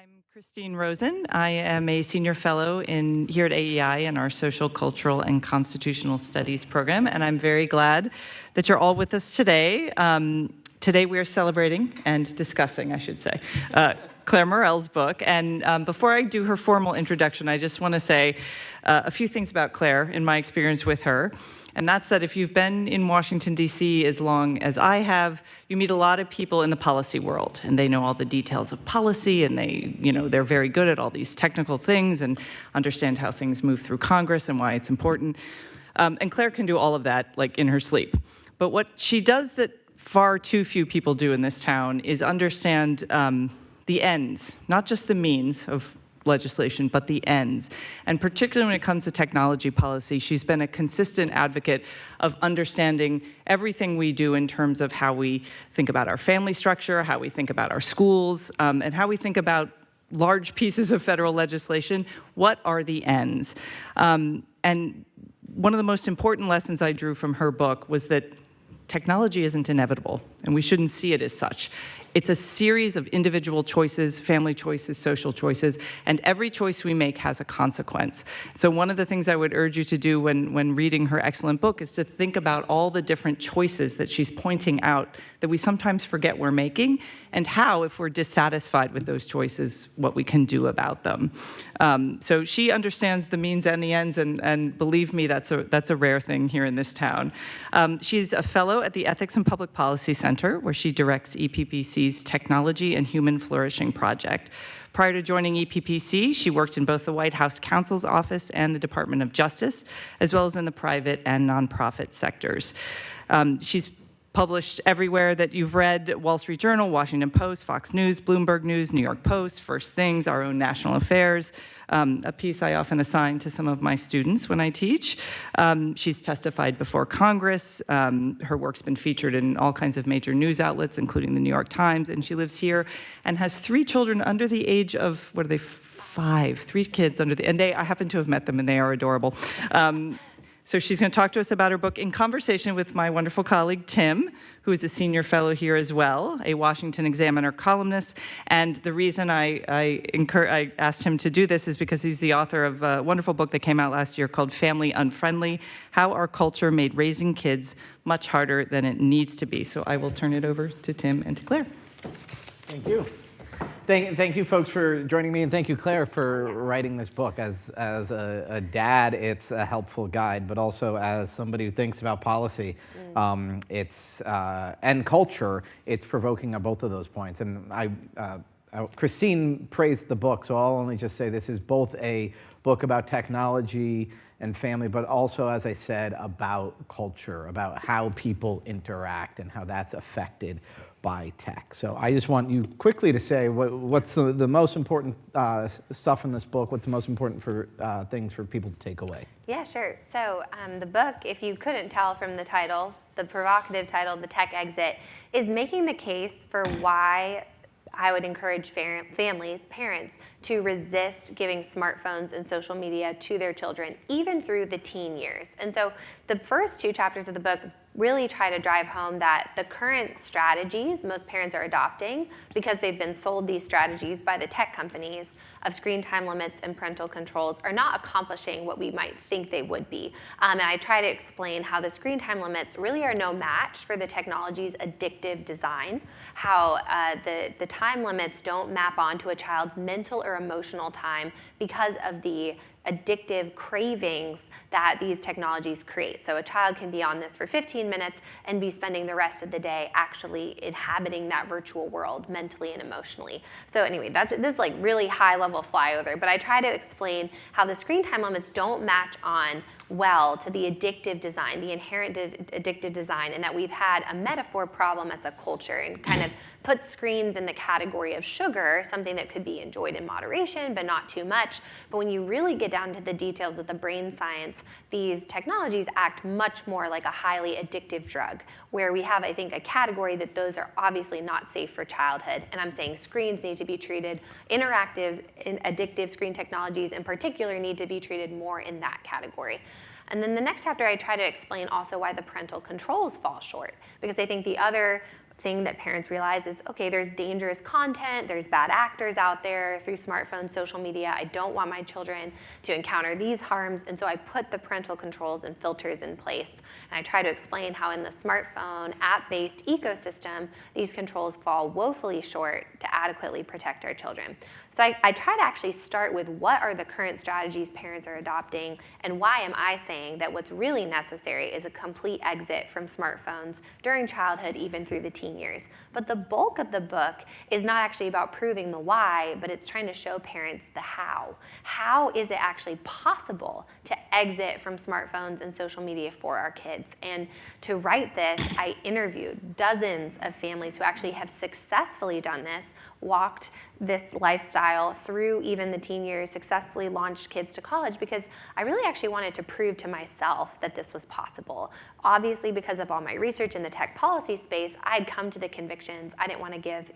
I'm Christine Rosen. I am a senior fellow here at AEI in our Social, Cultural, and Constitutional Studies program, and I'm very glad that you're all with us today. Today we are celebrating and discussing, I should say, Clare Morell's book. And before I do her formal introduction, I just want to say a few things about Clare in my experience with her. And that's that if you've been in Washington, D.C. as long as I have, you meet a lot of people in the policy world, and they know all the details of policy, and they're very good at all these technical things and understand how things move through Congress and why it's important. And Clare can do all of that, like, in her sleep. But what she does that far too few people do in this town is understand the ends, not just the means of legislation, but the ends. And particularly when it comes to technology policy, she's been a consistent advocate of understanding everything we do in terms of how we think about our family structure, how we think about our schools, and how we think about large pieces of federal legislation. What are the ends? And one of the most important lessons I drew from her book was that technology isn't inevitable, and we shouldn't see it as such. It's a series of individual choices, family choices, social choices, and every choice we make has a consequence. So one of the things I would urge you to do when reading her excellent book is to think about all the different choices that she's pointing out that we sometimes forget we're making, and how, if we're dissatisfied with those choices, what we can do about them. So she understands the means and the ends, and believe me, that's a rare thing here in this town. She's a fellow at the Ethics and Public Policy Center, where she directs EPPC's Technology and Human Flourishing Project. Prior to joining EPPC, she worked in both the White House Counsel's Office and the Department of Justice, as well as in the private and nonprofit sectors. She's published everywhere that you've read: Wall Street Journal, Washington Post, Fox News, Bloomberg News, New York Post, First Things, Our Own National Affairs, a piece I often assign to some of my students when I teach. She's testified before Congress. Her work's been featured in all kinds of major news outlets, including the New York Times, and she lives here and has 3 children under the age of, what are they, 5? 3 kids under the, and I happen to have met them, and they are adorable. So she's going to talk to us about her book in conversation with my wonderful colleague, Tim, who is a senior fellow here as well, a Washington Examiner columnist. And the reason I asked him to do this is because he's the author of a wonderful book that came out last year called Family Unfriendly: How Our Culture Made Raising Kids Much Harder Than It Needs to Be. So I will turn it over to Tim and to Clare. Thank you. Thank you, folks, for joining me, and thank you, Clare, for writing this book. As a dad, it's a helpful guide, but also as somebody who thinks about policy, and culture, it's provoking on both of those points. And Christine praised the book, so I'll only just say this is both a book about technology and family, but also, as I said, about culture, about how people interact and how that's affected by tech. So I just want you quickly to say what's the most important stuff in this book, what's the most important things for people to take away. Yeah, sure. So the book, if you couldn't tell from the title, the provocative title, The Tech Exit, is making the case for why I would encourage families, parents, to resist giving smartphones and social media to their children, even through the teen years. And so the first 2 chapters of the book really try to drive home that the current strategies most parents are adopting, because they've been sold these strategies by the tech companies of screen time limits and parental controls, are not accomplishing what we might think they would be. And I try to explain how the screen time limits really are no match for the technology's addictive design, how the time limits don't map onto a child's mental or emotional time because of the addictive cravings that these technologies create. So a child can be on this for 15 minutes and be spending the rest of the day actually inhabiting that virtual world mentally and emotionally. So anyway, this is like really high level flyover, but I try to explain how the screen time limits don't match on well to the addictive design, the inherent addictive design, and that we've had a metaphor problem as a culture and kind of put screens in the category of sugar, something that could be enjoyed in moderation but not too much. But when you really get down to the details of the brain science, these technologies act much more like a highly addictive drug, where we have, I think, a category that those are obviously not safe for childhood. And I'm saying screens need to be treated, interactive and addictive screen technologies in particular need to be treated more in that category. And then the next chapter, I try to explain also why the parental controls fall short, because I think the other thing that parents realize is, okay, there's dangerous content, there's bad actors out there through smartphones, social media. I don't want my children to encounter these harms, and so I put the parental controls and filters in place. And I try to explain how in the smartphone, app-based ecosystem, these controls fall woefully short to adequately protect our children. So I try to actually start with what are the current strategies parents are adopting, and why am I saying that what's really necessary is a complete exit from smartphones during childhood, even through the teen years. But the bulk of the book is not actually about proving the why, but it's trying to show parents the how. How is it actually possible to exit from smartphones and social media for our kids? And to write this, I interviewed dozens of families who actually have successfully done this, walked this lifestyle through even the teen years, successfully launched kids to college, because I really actually wanted to prove to myself that this was possible. Obviously, because of all my research in the tech policy space, I had come to the convictions I didn't want to give,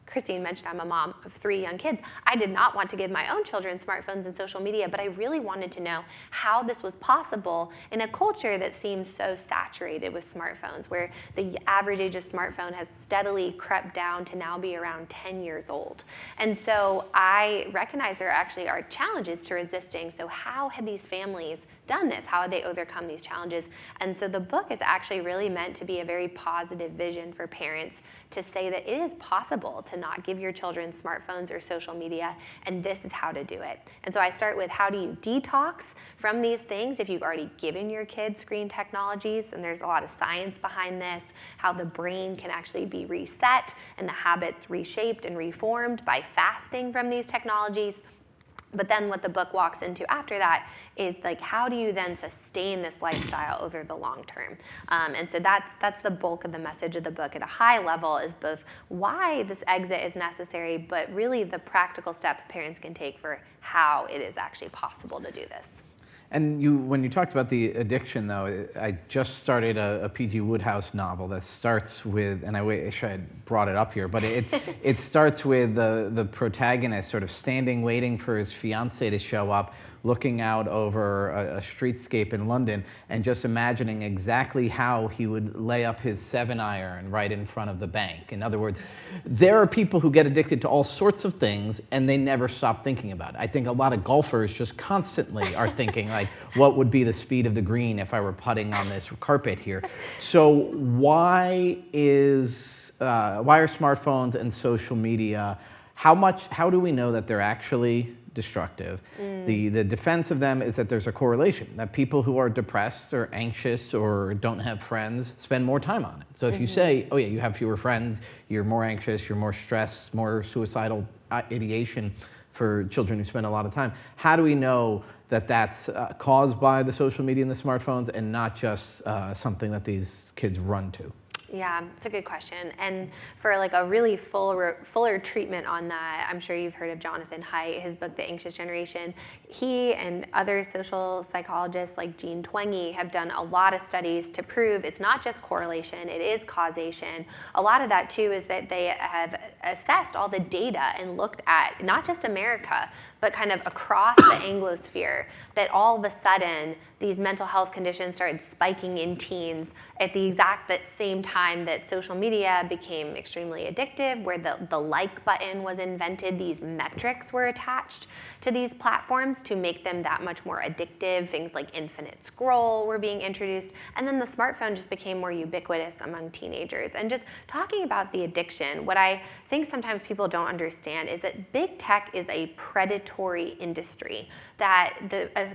Christine mentioned I'm a mom of 3 young kids. I did not want to give my own children smartphones and social media, but I really wanted to know how this was possible in a culture that seems so saturated with smartphones, where the average age of smartphone has steadily crept down to now be around 10 years old. And so I recognize there actually are challenges to resisting. So how had these families done this? How had they overcome these challenges? And so the book is actually really meant to be a very positive vision for parents to say that it is possible to not give your children smartphones or social media, and this is how to do it. And so I start with, how do you detox from these things if you've already given your kids screen technologies? And there's a lot of science behind this, how the brain can actually be reset and the habits reshaped and reformed by fasting from these technologies. But then what the book walks into after that is, like, how do you then sustain this lifestyle over the long term? And so that's the bulk of the message of the book at a high level, is both why this exit is necessary, but really the practical steps parents can take for how it is actually possible to do this. And when you talked about the addiction, though, I just started a P.G. Wodehouse novel that starts with, and I wish I had brought it up here, but it starts with the protagonist sort of standing, waiting for his fiancée to show up, looking out over a streetscape in London, and just imagining exactly how he would lay up his 7-iron right in front of the bank. In other words, there are people who get addicted to all sorts of things, and they never stop thinking about it. I think a lot of golfers just constantly are thinking, like, what would be the speed of the green if I were putting on this carpet here? So why are smartphones and social media, how do we know that they're actually destructive? The defense of them is that there's a correlation, that people who are depressed or anxious or don't have friends spend more time on it. So if you say, oh yeah, you have fewer friends, you're more anxious, you're more stressed, more suicidal ideation for children who spend a lot of time, how do we know that that's caused by the social media and the smartphones, and not just something that these kids run to? Yeah, it's a good question. And for like a really fuller treatment on that, I'm sure you've heard of Jonathan Haidt, his book, The Anxious Generation. He and other social psychologists like Jean Twenge have done a lot of studies to prove it's not just correlation, it is causation. A lot of that too is that they have assessed all the data and looked at not just America, but kind of across the Anglosphere, that all of a sudden these mental health conditions started spiking in teens at the exact same time that social media became extremely addictive, where the like button was invented. These metrics were attached to these platforms to make them that much more addictive. Things like infinite scroll were being introduced, and then the smartphone just became more ubiquitous among teenagers. And just talking about the addiction, what I think sometimes people don't understand is that big tech is a predatory industry, that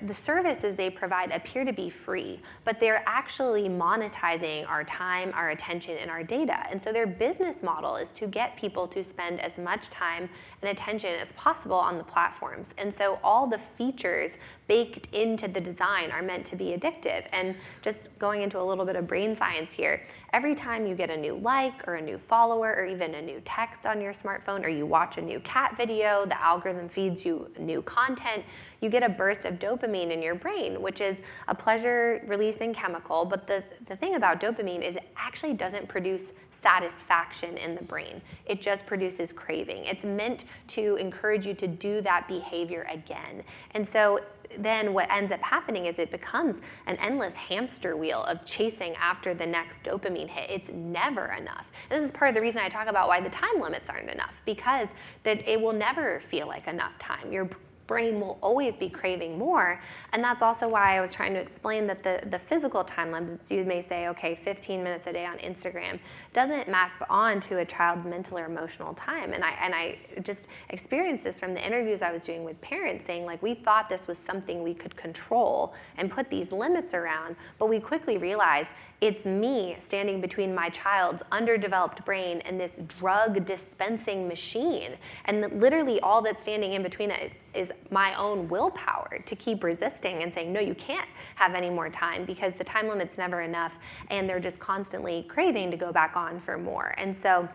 the services they provide appear to be free, but they're actually monetizing our time, our attention, and our data. And so their business model is to get people to spend as much time and attention as possible on the platforms. And so all the features baked into the design are meant to be addictive. And just going into a little bit of brain science here, every time you get a new like or a new follower or even a new text on your smartphone, or you watch a new cat video, the algorithm feeds you new content, you get a burst of dopamine in your brain, which is a pleasure-releasing chemical. But the thing about dopamine is it actually doesn't produce satisfaction in the brain. It just produces craving. It's meant to encourage you to do that behavior again. And so then what ends up happening is it becomes an endless hamster wheel of chasing after the next dopamine hit. It's never enough. And this is part of the reason I talk about why the time limits aren't enough, because that it will never feel like enough time. Your brain will always be craving more. And that's also why I was trying to explain that the physical time limits, you may say, okay, 15 minutes a day on Instagram, doesn't map on to a child's mental or emotional time. And I just experienced this from the interviews I was doing with parents, saying like, we thought this was something we could control and put these limits around, but we quickly realized it's me standing between my child's underdeveloped brain and this drug dispensing machine. And literally all that's standing in between it is my own willpower to keep resisting and saying, no, you can't have any more time, because the time limit's never enough, and they're just constantly craving to go back on for more. And so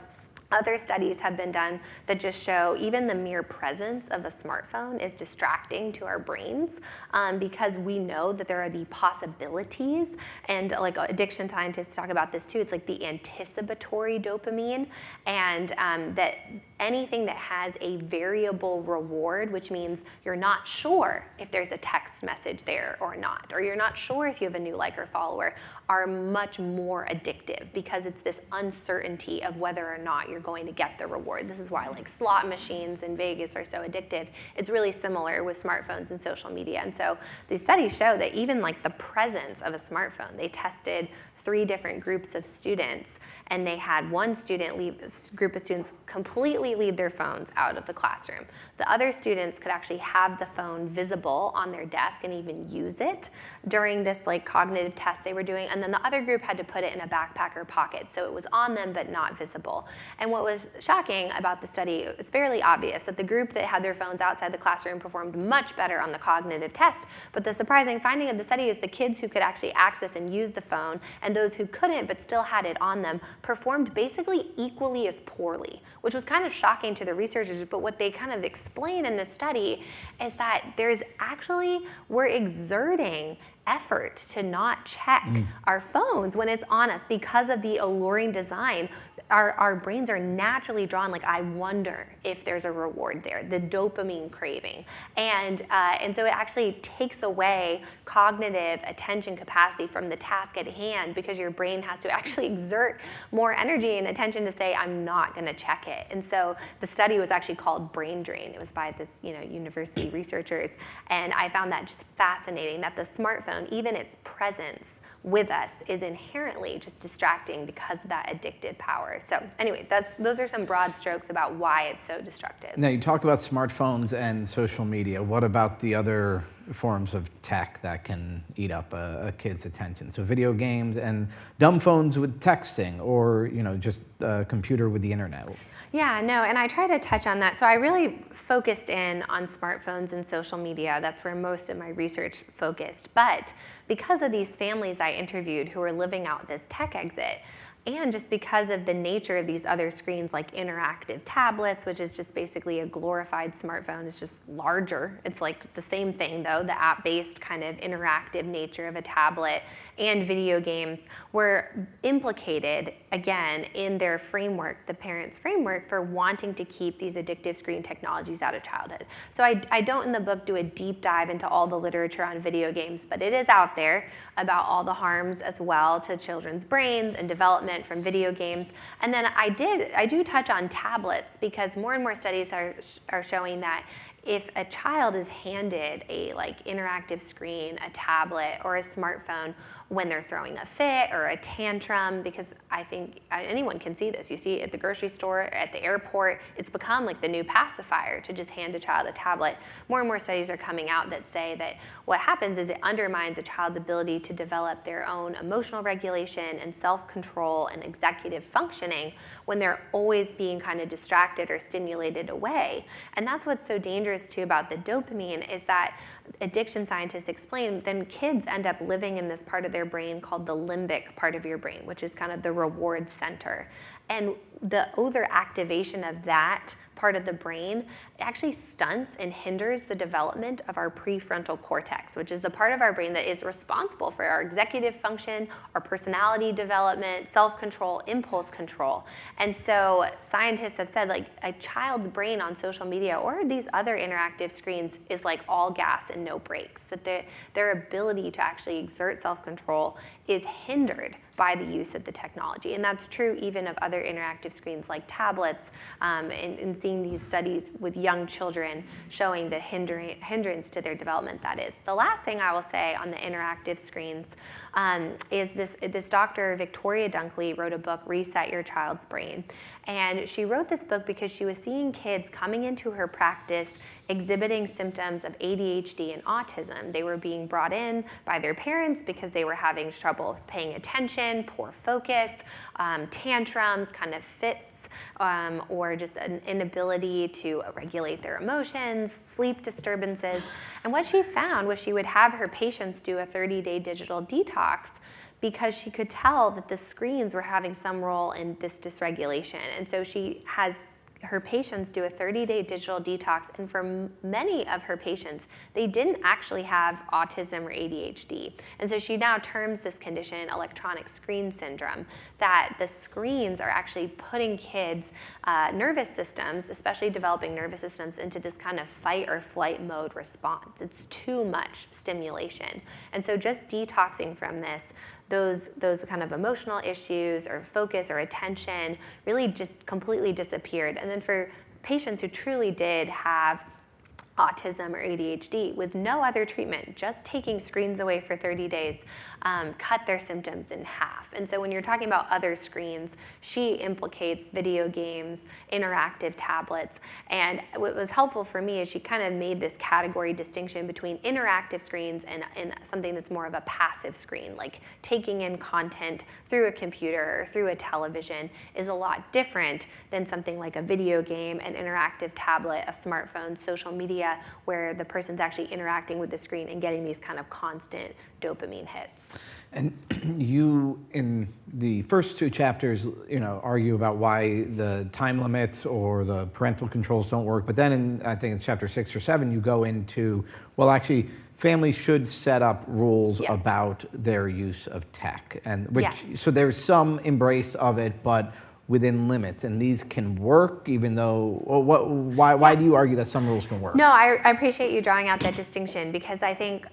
other studies have been done that just show even the mere presence of a smartphone is distracting to our brains, because we know that there are the possibilities, and like addiction scientists talk about this too, it's like the anticipatory dopamine, and that anything that has a variable reward, which means you're not sure if there's a text message there or not, or you're not sure if you have a new like or follower, are much more addictive, because it's this uncertainty of whether or not you're going to get the reward. This is why like slot machines in Vegas are so addictive. It's really similar with smartphones and social media. And so these studies show that even like the presence of a smartphone, they tested 3 different groups of students, and they had one group of students completely leave their phones out of the classroom. The other students could actually have the phone visible on their desk and even use it during this like cognitive test they were doing. And then the other group had to put it in a backpack or pocket, so it was on them but not visible. And what was shocking about the study, it's fairly obvious that the group that had their phones outside the classroom performed much better on the cognitive test. But the surprising finding of the study is the kids who could actually access and use the phone, and those who couldn't but still had it on them, performed basically equally as poorly, which was kind of shocking to the researchers. But what they kind of explain in this study is that we're exerting effort to not check our phones when it's on us because of the alluring design. Our brains are naturally drawn, like, I wonder if there's a reward there, the dopamine craving. And so it actually takes away cognitive attention capacity from the task at hand, because your brain has to actually exert more energy and attention to say, I'm not gonna check it. And so the study was actually called Brain Drain. It was by this university researchers. And I found that just fascinating, that the smartphone, even its presence with us, is inherently just distracting because of that addictive power. So anyway, those are some broad strokes about why it's so destructive. Now, you talk about smartphones and social media. What about the other forms of tech that can eat up a kid's attention? So video games and dumb phones with texting, or just a computer with the internet. Yeah, no, and I try to touch on that. So I really focused in on smartphones and social media. That's where most of my research focused. But because of these families I interviewed who were living out this tech exit, and just because of the nature of these other screens like interactive tablets, which is just basically a glorified smartphone, it's just larger. It's like the same thing though, the app-based kind of interactive nature of a tablet, and video games were implicated, again, in their framework, the parents' framework, for wanting to keep these addictive screen technologies out of childhood. So I don't in the book do a deep dive into all the literature on video games, but it is out there about all the harms as well to children's brains and development from video games. And then I do touch on tablets, because more and more studies are showing that if a child is handed a interactive screen, a tablet, or a smartphone when they're throwing a fit or a tantrum, because I think anyone can see this. You see it at the grocery store, at the airport. It's become like the new pacifier to just hand a child a tablet. More and more studies are coming out that say that what happens is it undermines a child's ability to develop their own emotional regulation and self-control and executive functioning when they're always being kind of distracted or stimulated away. And that's what's so dangerous too about the dopamine, is that addiction scientists explain then kids end up living in this part of their brain called the limbic part of your brain, which is kind of the reward center. And the overactivation of that part of the brain, it actually stunts and hinders the development of our prefrontal cortex, which is the part of our brain that is responsible for our executive function, our personality development, self-control, impulse control. And so scientists have said, like, a child's brain on social media or these other interactive screens is like all gas and no brakes, that their ability to actually exert self-control is hindered by the use of the technology. And that's true even of other interactive screens like tablets, and seeing these studies with young children showing the hindrance to their development that is. The last thing I will say on the interactive screens is this Dr. Victoria Dunkley wrote a book, Reset Your Child's Brain. And she wrote this book because she was seeing kids coming into her practice exhibiting symptoms of ADHD and autism. They were being brought in by their parents because they were having trouble paying attention, poor focus, tantrums, kind of fits, or just an inability to regulate their emotions, sleep disturbances. And what she found was she would have her patients do a 30-day digital detox because she could tell that the screens were having some role in this dysregulation. And so she has her patients do a 30-day digital detox, and for many of her patients, they didn't actually have autism or ADHD. And so she now terms this condition electronic screen syndrome, that the screens are actually putting kids' nervous systems, especially developing nervous systems, into this kind of fight or flight mode response. It's too much stimulation. And so just detoxing from this, those kind of emotional issues or focus or attention really just completely disappeared. And then for patients who truly did have autism or ADHD with no other treatment, just taking screens away for 30 days, cut their symptoms in half. And so when you're talking about other screens, she implicates video games, interactive tablets. And what was helpful for me is she kind of made this category distinction between interactive screens and something that's more of a passive screen, like taking in content through a computer or through a television is a lot different than something like a video game, an interactive tablet, a smartphone, social media, where the person's actually interacting with the screen and getting these kind of constant dopamine hits. And you, in the first two chapters, argue about why the time limits or the parental controls don't work. But then in, I think it's chapter 6 or 7, you go into, well, actually, families should set up rules about their use of tech. And which, so there's some embrace of it, but within limits, and these can work even though, why do you argue that some rules can work? No, I appreciate you drawing out that distinction, because I think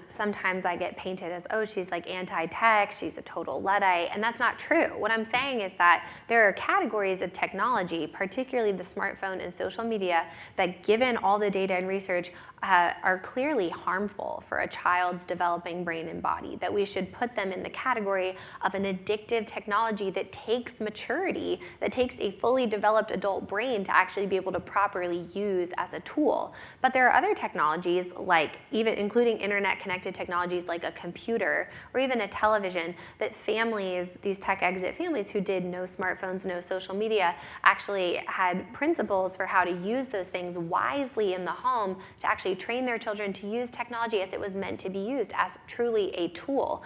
sometimes I get painted as, oh, she's like anti-tech, she's a total Luddite, and that's not true. What I'm saying is that there are categories of technology, particularly the smartphone and social media, that given all the data and research are clearly harmful for a child's developing brain and body, that we should put them in the category of an addictive technology that takes maturity, that takes a fully developed adult brain to actually be able to properly use as a tool. But there are other technologies, like even including internet connected technologies like a computer or even a television, that families, these tech exit families who did no smartphones, no social media, actually had principles for how to use those things wisely in the home to actually train their children to use technology as it was meant to be used, as truly a tool,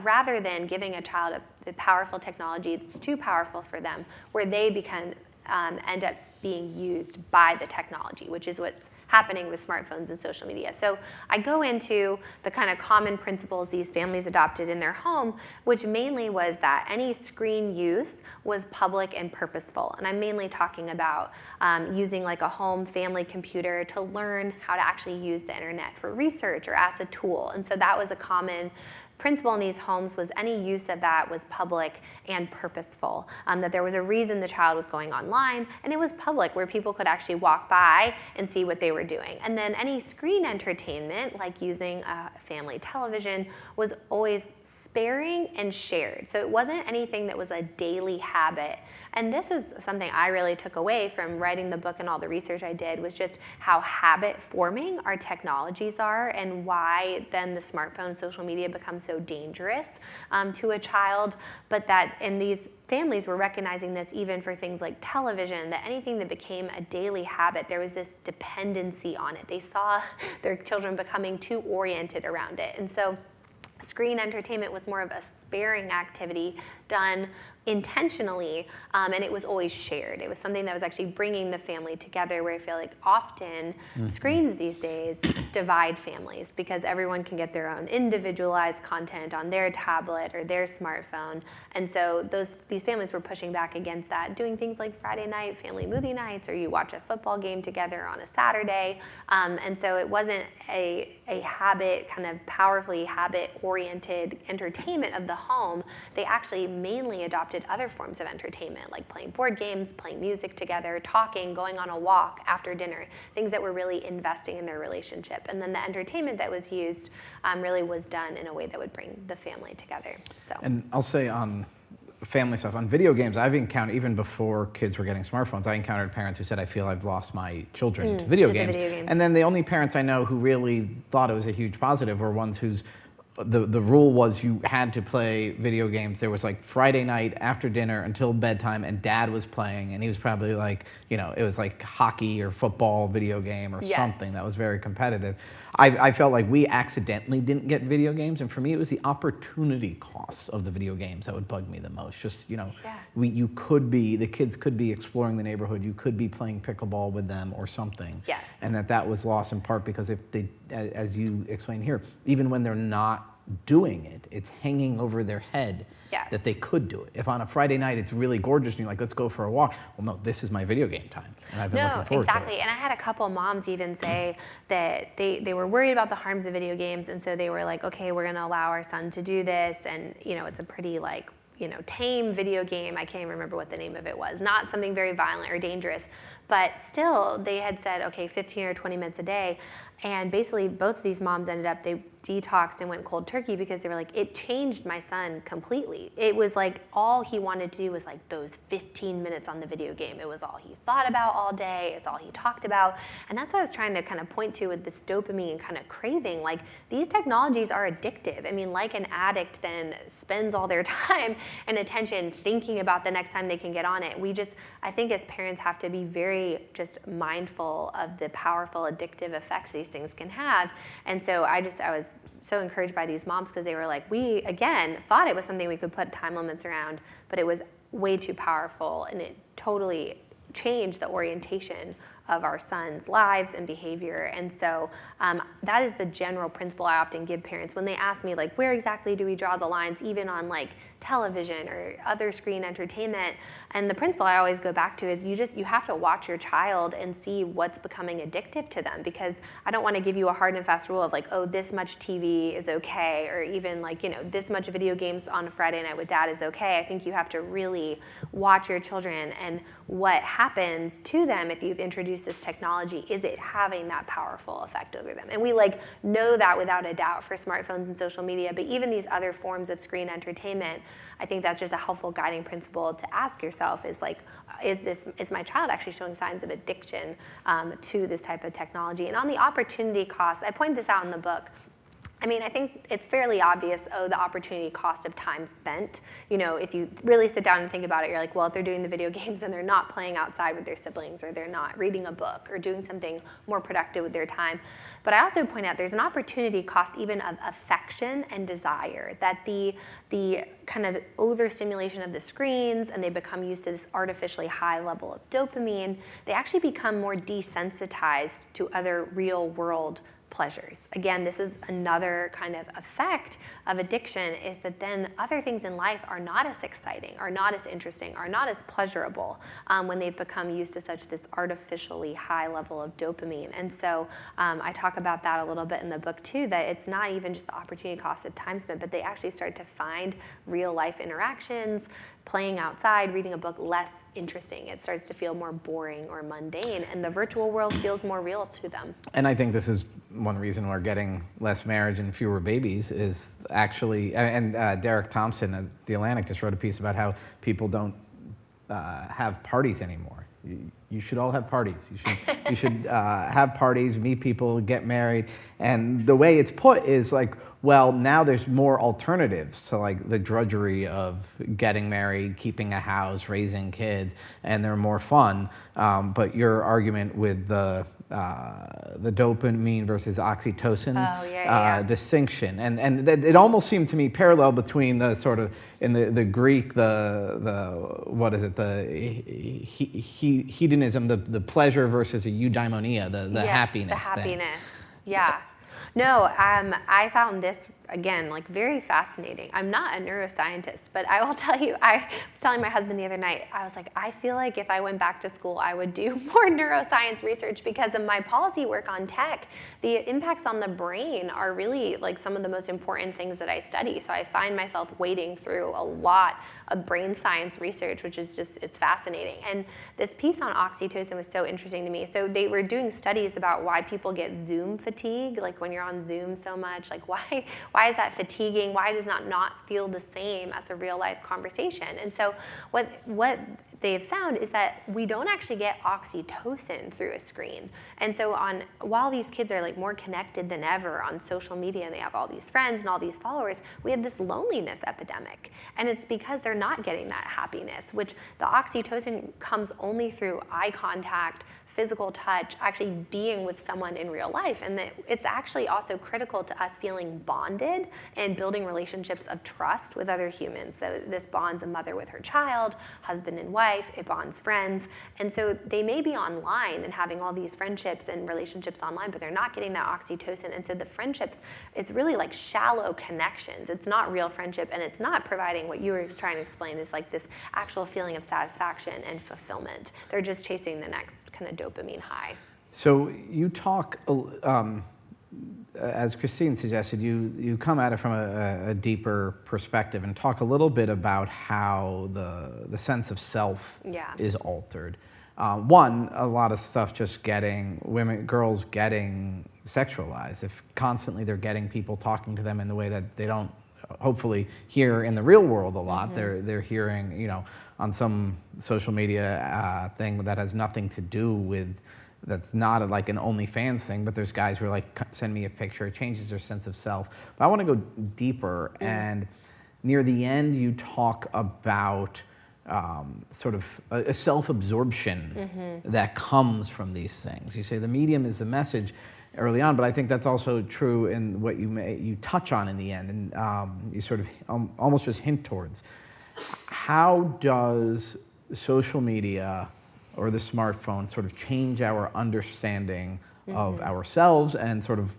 rather than giving a child a powerful technology that's too powerful for them, where they end up being used by the technology, which is what's happening with smartphones and social media. So I go into the kind of common principles these families adopted in their home, which mainly was that any screen use was public and purposeful. And I'm mainly talking about using like a home family computer to learn how to actually use the internet for research or as a tool. And so that was a common principle in these homes, was any use of that was public and purposeful, that there was a reason the child was going online, and it was public, where people could actually walk by and see what they were doing. And then any screen entertainment, like using a family television, was always sparing and shared. So it wasn't anything that was a daily habit. And this is something I really took away from writing the book, and all the research I did was just how habit forming our technologies are, and why then the smartphone, social media becomes so dangerous to a child. But that in these families were recognizing this even for things like television, that anything that became a daily habit, there was this dependency on it. They saw their children becoming too oriented around it. And so screen entertainment was more of a sparing activity done intentionally, and it was always shared. It was something that was actually bringing the family together, where I feel like often screens these days divide families because everyone can get their own individualized content on their tablet or their smartphone. And so these families were pushing back against that, doing things like Friday night family movie nights, or you watch a football game together on a Saturday. And so it wasn't a habit, kind of powerfully habit-oriented entertainment of the home. They actually mainly adopted other forms of entertainment, like playing board games, playing music together, talking, going on a walk after dinner, things that were really investing in their relationship. And then the entertainment that was used really was done in a way that would bring the family together. So. And I'll say on family stuff, on video games, I've encountered, even before kids were getting smartphones, I encountered parents who said, I feel I've lost my children to video games. And then the only parents I know who really thought it was a huge positive were ones whose the rule was you had to play video games. There was like Friday night after dinner until bedtime, and dad was playing, and he was probably like, it was like hockey or football video game or something that was very competitive. I felt like we accidentally didn't get video games, and for me it was the opportunity costs of the video games that would bug me the most. Just, the kids could be exploring the neighborhood, you could be playing pickleball with them or something. Yes. And that was lost in part because if they, as you explained here, even when they're not doing it, it's hanging over their head that they could do it. If on a Friday night it's really gorgeous and you're like, let's go for a walk. Well, no, this is my video game time. And I've been looking forward to it. And I had a couple moms even say that they were worried about the harms of video games, and so they were like, okay, we're gonna allow our son to do this, and it's a pretty tame video game. I can't even remember what the name of it was. Not something very violent or dangerous, but still they had said, okay, 15 or 20 minutes a day. And basically both of these moms ended up, they detoxed and went cold turkey because they were like, it changed my son completely. It was like all he wanted to do was like those 15 minutes on the video game. It was all he thought about all day. It's all he talked about. And that's what I was trying to kind of point to with this dopamine kind of craving. Like, these technologies are addictive. I mean, like an addict then spends all their time and attention thinking about the next time they can get on it. I think as parents have to be very just mindful of the powerful addictive effects these things can have. And so I was so encouraged by these moms because they were like, we, again, thought it was something we could put time limits around, but it was way too powerful, and it totally changed the orientation of our sons' lives and behavior. And so that is the general principle I often give parents when they ask me, like, where exactly do we draw the lines, even on like television or other screen entertainment. And the principle I always go back to is you have to watch your child and see what's becoming addictive to them, because I don't want to give you a hard and fast rule of like, oh, this much TV is okay, or even like, this much video games on a Friday night with dad is okay. I think you have to really watch your children and what happens to them if you've introduced this technology. Is it having that powerful effect over them? And we know that without a doubt for smartphones and social media, but even these other forms of screen entertainment, I think that's just a helpful guiding principle to ask yourself is like, is my child actually showing signs of addiction to this type of technology? And on the opportunity cost, I point this out in the book. I mean, I think it's fairly obvious, the opportunity cost of time spent. If you really sit down and think about it, you're like, well, if they're doing the video games and they're not playing outside with their siblings, or they're not reading a book or doing something more productive with their time. But I also point out there's an opportunity cost even of affection and desire, that the kind of overstimulation of the screens, and they become used to this artificially high level of dopamine, they actually become more desensitized to other real world pleasures. Again, this is another kind of effect of addiction, is that then other things in life are not as exciting, are not as interesting, are not as pleasurable when they've become used to such this artificially high level of dopamine. And so I talk about that a little bit in the book too, that it's not even just the opportunity cost of time spent, but they actually start to find real life interactions, playing outside, reading a book less interesting. It starts to feel more boring or mundane, and the virtual world feels more real to them. And I think this is one reason we're getting less marriage and fewer babies is actually, and Derek Thompson at The Atlantic just wrote a piece about how people don't have parties anymore. You should all have parties. You should have parties, meet people, get married. And the way it's put is like, well, now there's more alternatives to like the drudgery of getting married, keeping a house, raising kids, and they're more fun. But your argument with the the dopamine versus oxytocin yeah. distinction, and it almost seemed to me parallel between the sort of in the Greek the what is it, the hedonism, the pleasure versus a eudaimonia, the Yes, happiness the happiness. thing. Yeah. No, I found this, again, like very fascinating. I'm not a neuroscientist, but I will tell you, I was telling my husband the other night, I was like, I feel like if I went back to school, I would do more neuroscience research because of my policy work on tech. The impacts on the brain are really like some of the most important things that I study. So I find myself wading through a lot of brain science research, which is just, it's fascinating. And this piece on oxytocin was so interesting to me. So they were doing studies about why people get Zoom fatigue, like when you're on Zoom so much, like why is that fatiguing? Why does that not feel the same as a real life conversation? And so what they've found is that we don't actually get oxytocin through a screen. And so while these kids are like more connected than ever on social media and they have all these friends and all these followers, we have this loneliness epidemic. And it's because they're not getting that happiness, which the oxytocin comes only through eye contact, physical touch, actually being with someone in real life. And that it's actually also critical to us feeling bonded and building relationships of trust with other humans. So this bonds a mother with her child, husband and wife, it bonds friends. And so they may be online and having all these friendships and relationships online, but they're not getting that oxytocin. And so the friendships is really like shallow connections. It's not real friendship, and it's not providing what you were trying to explain is like this actual feeling of satisfaction and fulfillment. They're just chasing the next kind of dopamine high. So you talk, as Christine suggested, you come at it from a deeper perspective and talk a little bit about how the sense of self is altered. One, a lot of stuff just girls getting sexualized. If constantly they're getting people talking to them in the way that they don't hopefully hear in the real world a lot, they're hearing, on some social media thing that has nothing to do with, that's not like an OnlyFans thing, but there's guys who are like, send me a picture, it changes their sense of self. But I want to go deeper, and near the end you talk about sort of a self-absorption that comes from these things. You say the medium is the message early on, but I think that's also true in what you touch on in the end, and you sort of almost just hint towards. How does social media or the smartphone sort of change our understanding of ourselves and sort of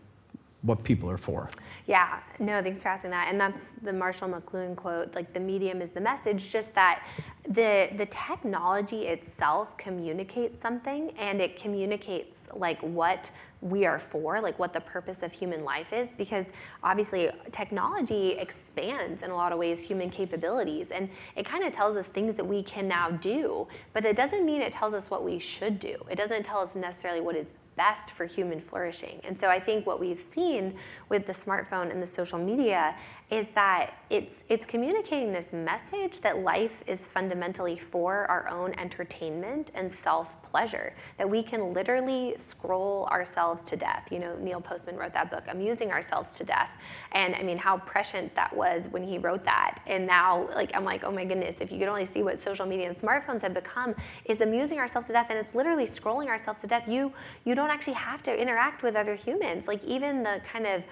what people are for? Yeah, no, thanks for asking that. And that's the Marshall McLuhan quote, like the medium is the message, just that the technology itself communicates something, and it communicates like what we are for, like what the purpose of human life is, because obviously technology expands in a lot of ways human capabilities, and it kind of tells us things that we can now do, but it doesn't mean it tells us what we should do. It doesn't tell us necessarily what is best for human flourishing. And so I think what we've seen with the smartphone and the social media is that it's communicating this message that life is fundamentally for our own entertainment and self-pleasure, that we can literally scroll ourselves to death. Neil Postman wrote that book, Amusing Ourselves to Death. And I mean, how prescient that was when he wrote that. And now, I'm like, oh my goodness, if you could only see what social media and smartphones have become, is amusing ourselves to death, and it's literally scrolling ourselves to death. You don't actually have to interact with other humans. Like even the kind of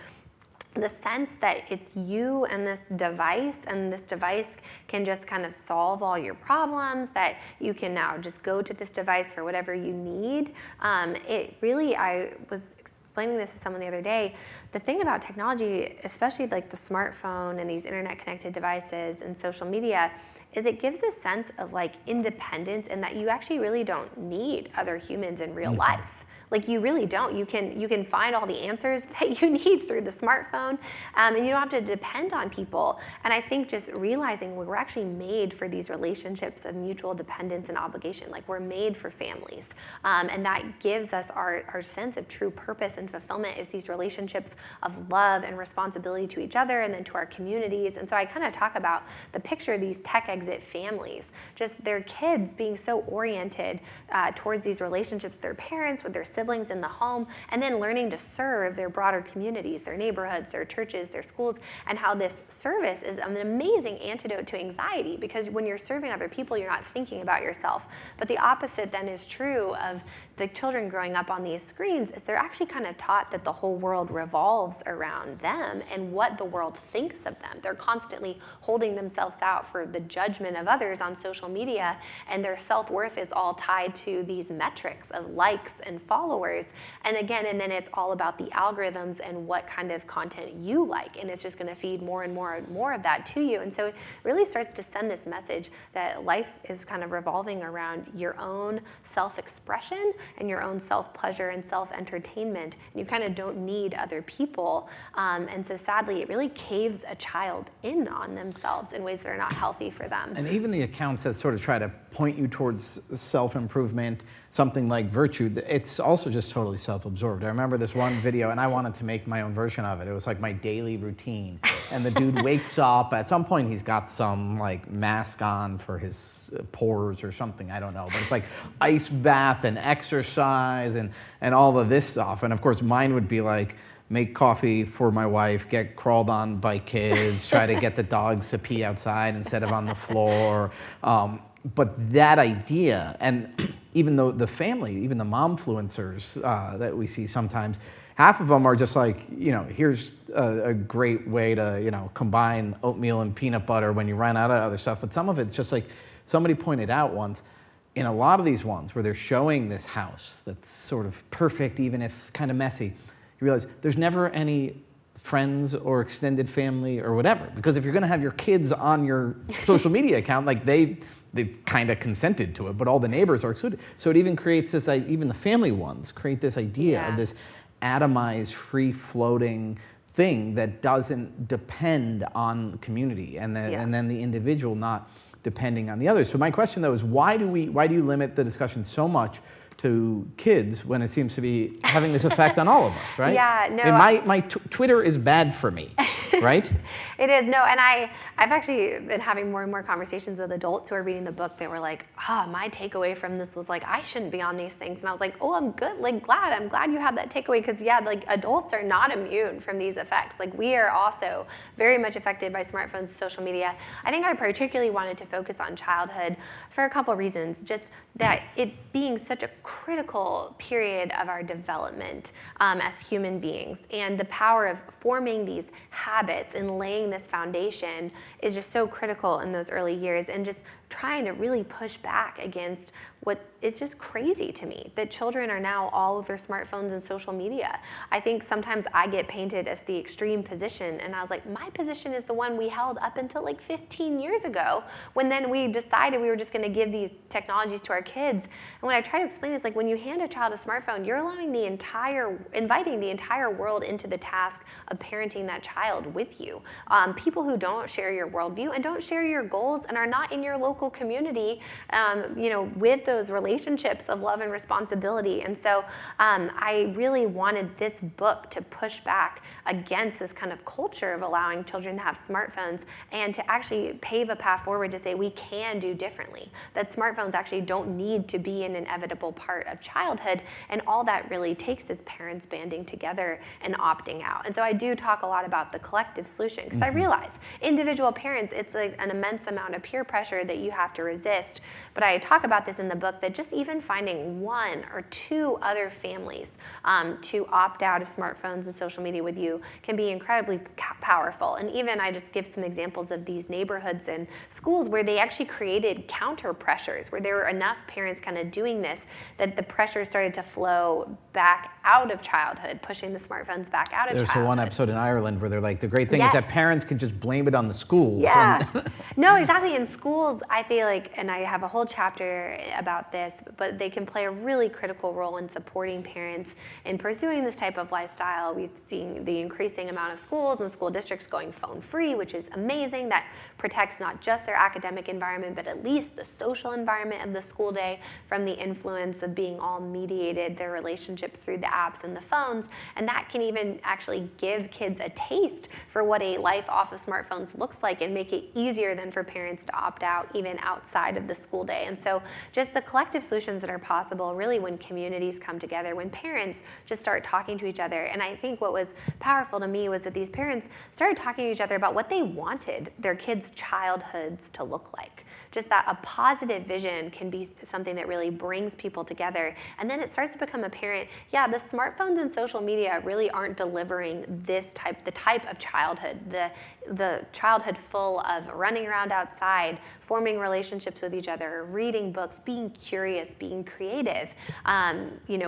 the sense that it's you and this device can just kind of solve all your problems, that you can now just go to this device for whatever you need. It really, I was explaining this to someone the other day, the thing about technology, especially like the smartphone and these internet connected devices and social media, is it gives a sense of like independence, and that you actually really don't need other humans in real life. Like you really don't. You can find all the answers that you need through the smartphone, and you don't have to depend on people. And I think just realizing we're actually made for these relationships of mutual dependence and obligation. Like we're made for families, and that gives us our sense of true purpose and and fulfillment is these relationships of love and responsibility to each other and then to our communities. And so I kind of talk about the picture of these tech exit families, just their kids being so oriented towards these relationships with their parents, with their siblings in the home, and then learning to serve their broader communities, their neighborhoods, their churches, their schools, and how this service is an amazing antidote to anxiety, because when you're serving other people, you're not thinking about yourself. But the opposite then is true of the children growing up on these screens, is they're actually kind of taught that the whole world revolves around them and what the world thinks of them. They're constantly holding themselves out for the judgment of others on social media, and their self-worth is all tied to these metrics of likes and followers. And again, and then it's all about the algorithms and what kind of content you like, and it's just going to feed more and more and more of that to you. And so it really starts to send this message that life is kind of revolving around your own self-expression and your own self-pleasure and self-entertainment. And you kind of don't need other people. And so sadly, it really caves a child in on themselves in ways that are not healthy for them. And even the accounts that sort of try to point you towards self-improvement, something like virtue, it's also just totally self-absorbed. I remember this one video, and I wanted to make my own version of it. It was like my daily routine. And the dude wakes up, at some point he's got some like mask on for his pores or something, I don't know. But it's like ice bath and exercise and all of this stuff. And of course mine would be like, make coffee for my wife, get crawled on by kids, try to get the dogs to pee outside instead of on the floor. But that idea, and even though the family, even the momfluencers that we see sometimes, half of them are just like, here's a great way to, combine oatmeal and peanut butter when you run out of other stuff. But some of it's just like, somebody pointed out once, in a lot of these ones where they're showing this house that's sort of perfect, even if kind of messy, you realize there's never any friends or extended family or whatever. Because if you're going to have your kids on your social media account, like they've kind of consented to it, but all the neighbors are excluded. So it even creates this, even the family ones create this idea of this atomized, free-floating thing that doesn't depend on community, and then the individual not depending on the others. So my question though is, why do you limit the discussion so much to kids when it seems to be having this effect on all of us, right? Yeah, no. I mean, my Twitter is bad for me, right? It is, no, and I've actually been having more and more conversations with adults who are reading the book that were like, my takeaway from this was like, I shouldn't be on these things. And I was like, oh, I'm glad you had that takeaway, because like adults are not immune from these effects. Like we are also very much affected by smartphones, social media. I think I particularly wanted to focus on childhood for a couple reasons, just that it being such a critical period of our development as human beings, and the power of forming these habits and laying this foundation is just so critical in those early years, and just trying to really push back against what is just crazy to me, that children are now all with their smartphones and social media. I think sometimes I get painted as the extreme position, and I was like, my position is the one we held up until like 15 years ago, when then we decided we were just gonna give these technologies to our kids. And what I try to explain is like, when you hand a child a smartphone, you're inviting the entire world into the task of parenting that child with you. People who don't share your worldview and don't share your goals and are not in your local community, with those relationships of love and responsibility. And so I really wanted this book to push back against this kind of culture of allowing children to have smartphones, and to actually pave a path forward to say we can do differently, that smartphones actually don't need to be an inevitable part of childhood, and all that really takes is parents banding together and opting out. And so I do talk a lot about the collective solution, because I realize individual parents, it's like an immense amount of peer pressure that you have to resist. But I talk about this in the book, that just even finding one or two other families to opt out of smartphones and social media with you can be incredibly powerful. And even I just give some examples of these neighborhoods and schools where they actually created counter pressures, where there were enough parents kind of doing this that the pressure started to flow back out of childhood, pushing the smartphones back out of childhood. There's one episode in Ireland where they're like, the great thing is that parents can just blame it on the schools. Yeah. No, exactly. In schools, I feel like, and I have a whole chapter about this, but they can play a really critical role in supporting parents in pursuing this type of lifestyle. We've seen the increasing amount of schools and school districts going phone free, which is amazing. That protects not just their academic environment, but at least the social environment of the school day from the influence of being all mediated, their relationships through the apps and the phones. And that can even actually give kids a taste for what a life off of smartphones looks like and make it easier than for parents to opt out even outside of the school day. And so just the collective solutions that are possible really when communities come together, when parents just start talking to each other. And I think what was powerful to me was that these parents started talking to each other about what they wanted their kids' childhoods to look like. Just that a positive vision can be something that really brings people together. And then it starts to become apparent, yeah, the smartphones and social media really aren't delivering the type of childhood, the childhood full of running around outside, forming relationships with each other, reading books, being curious, being creative,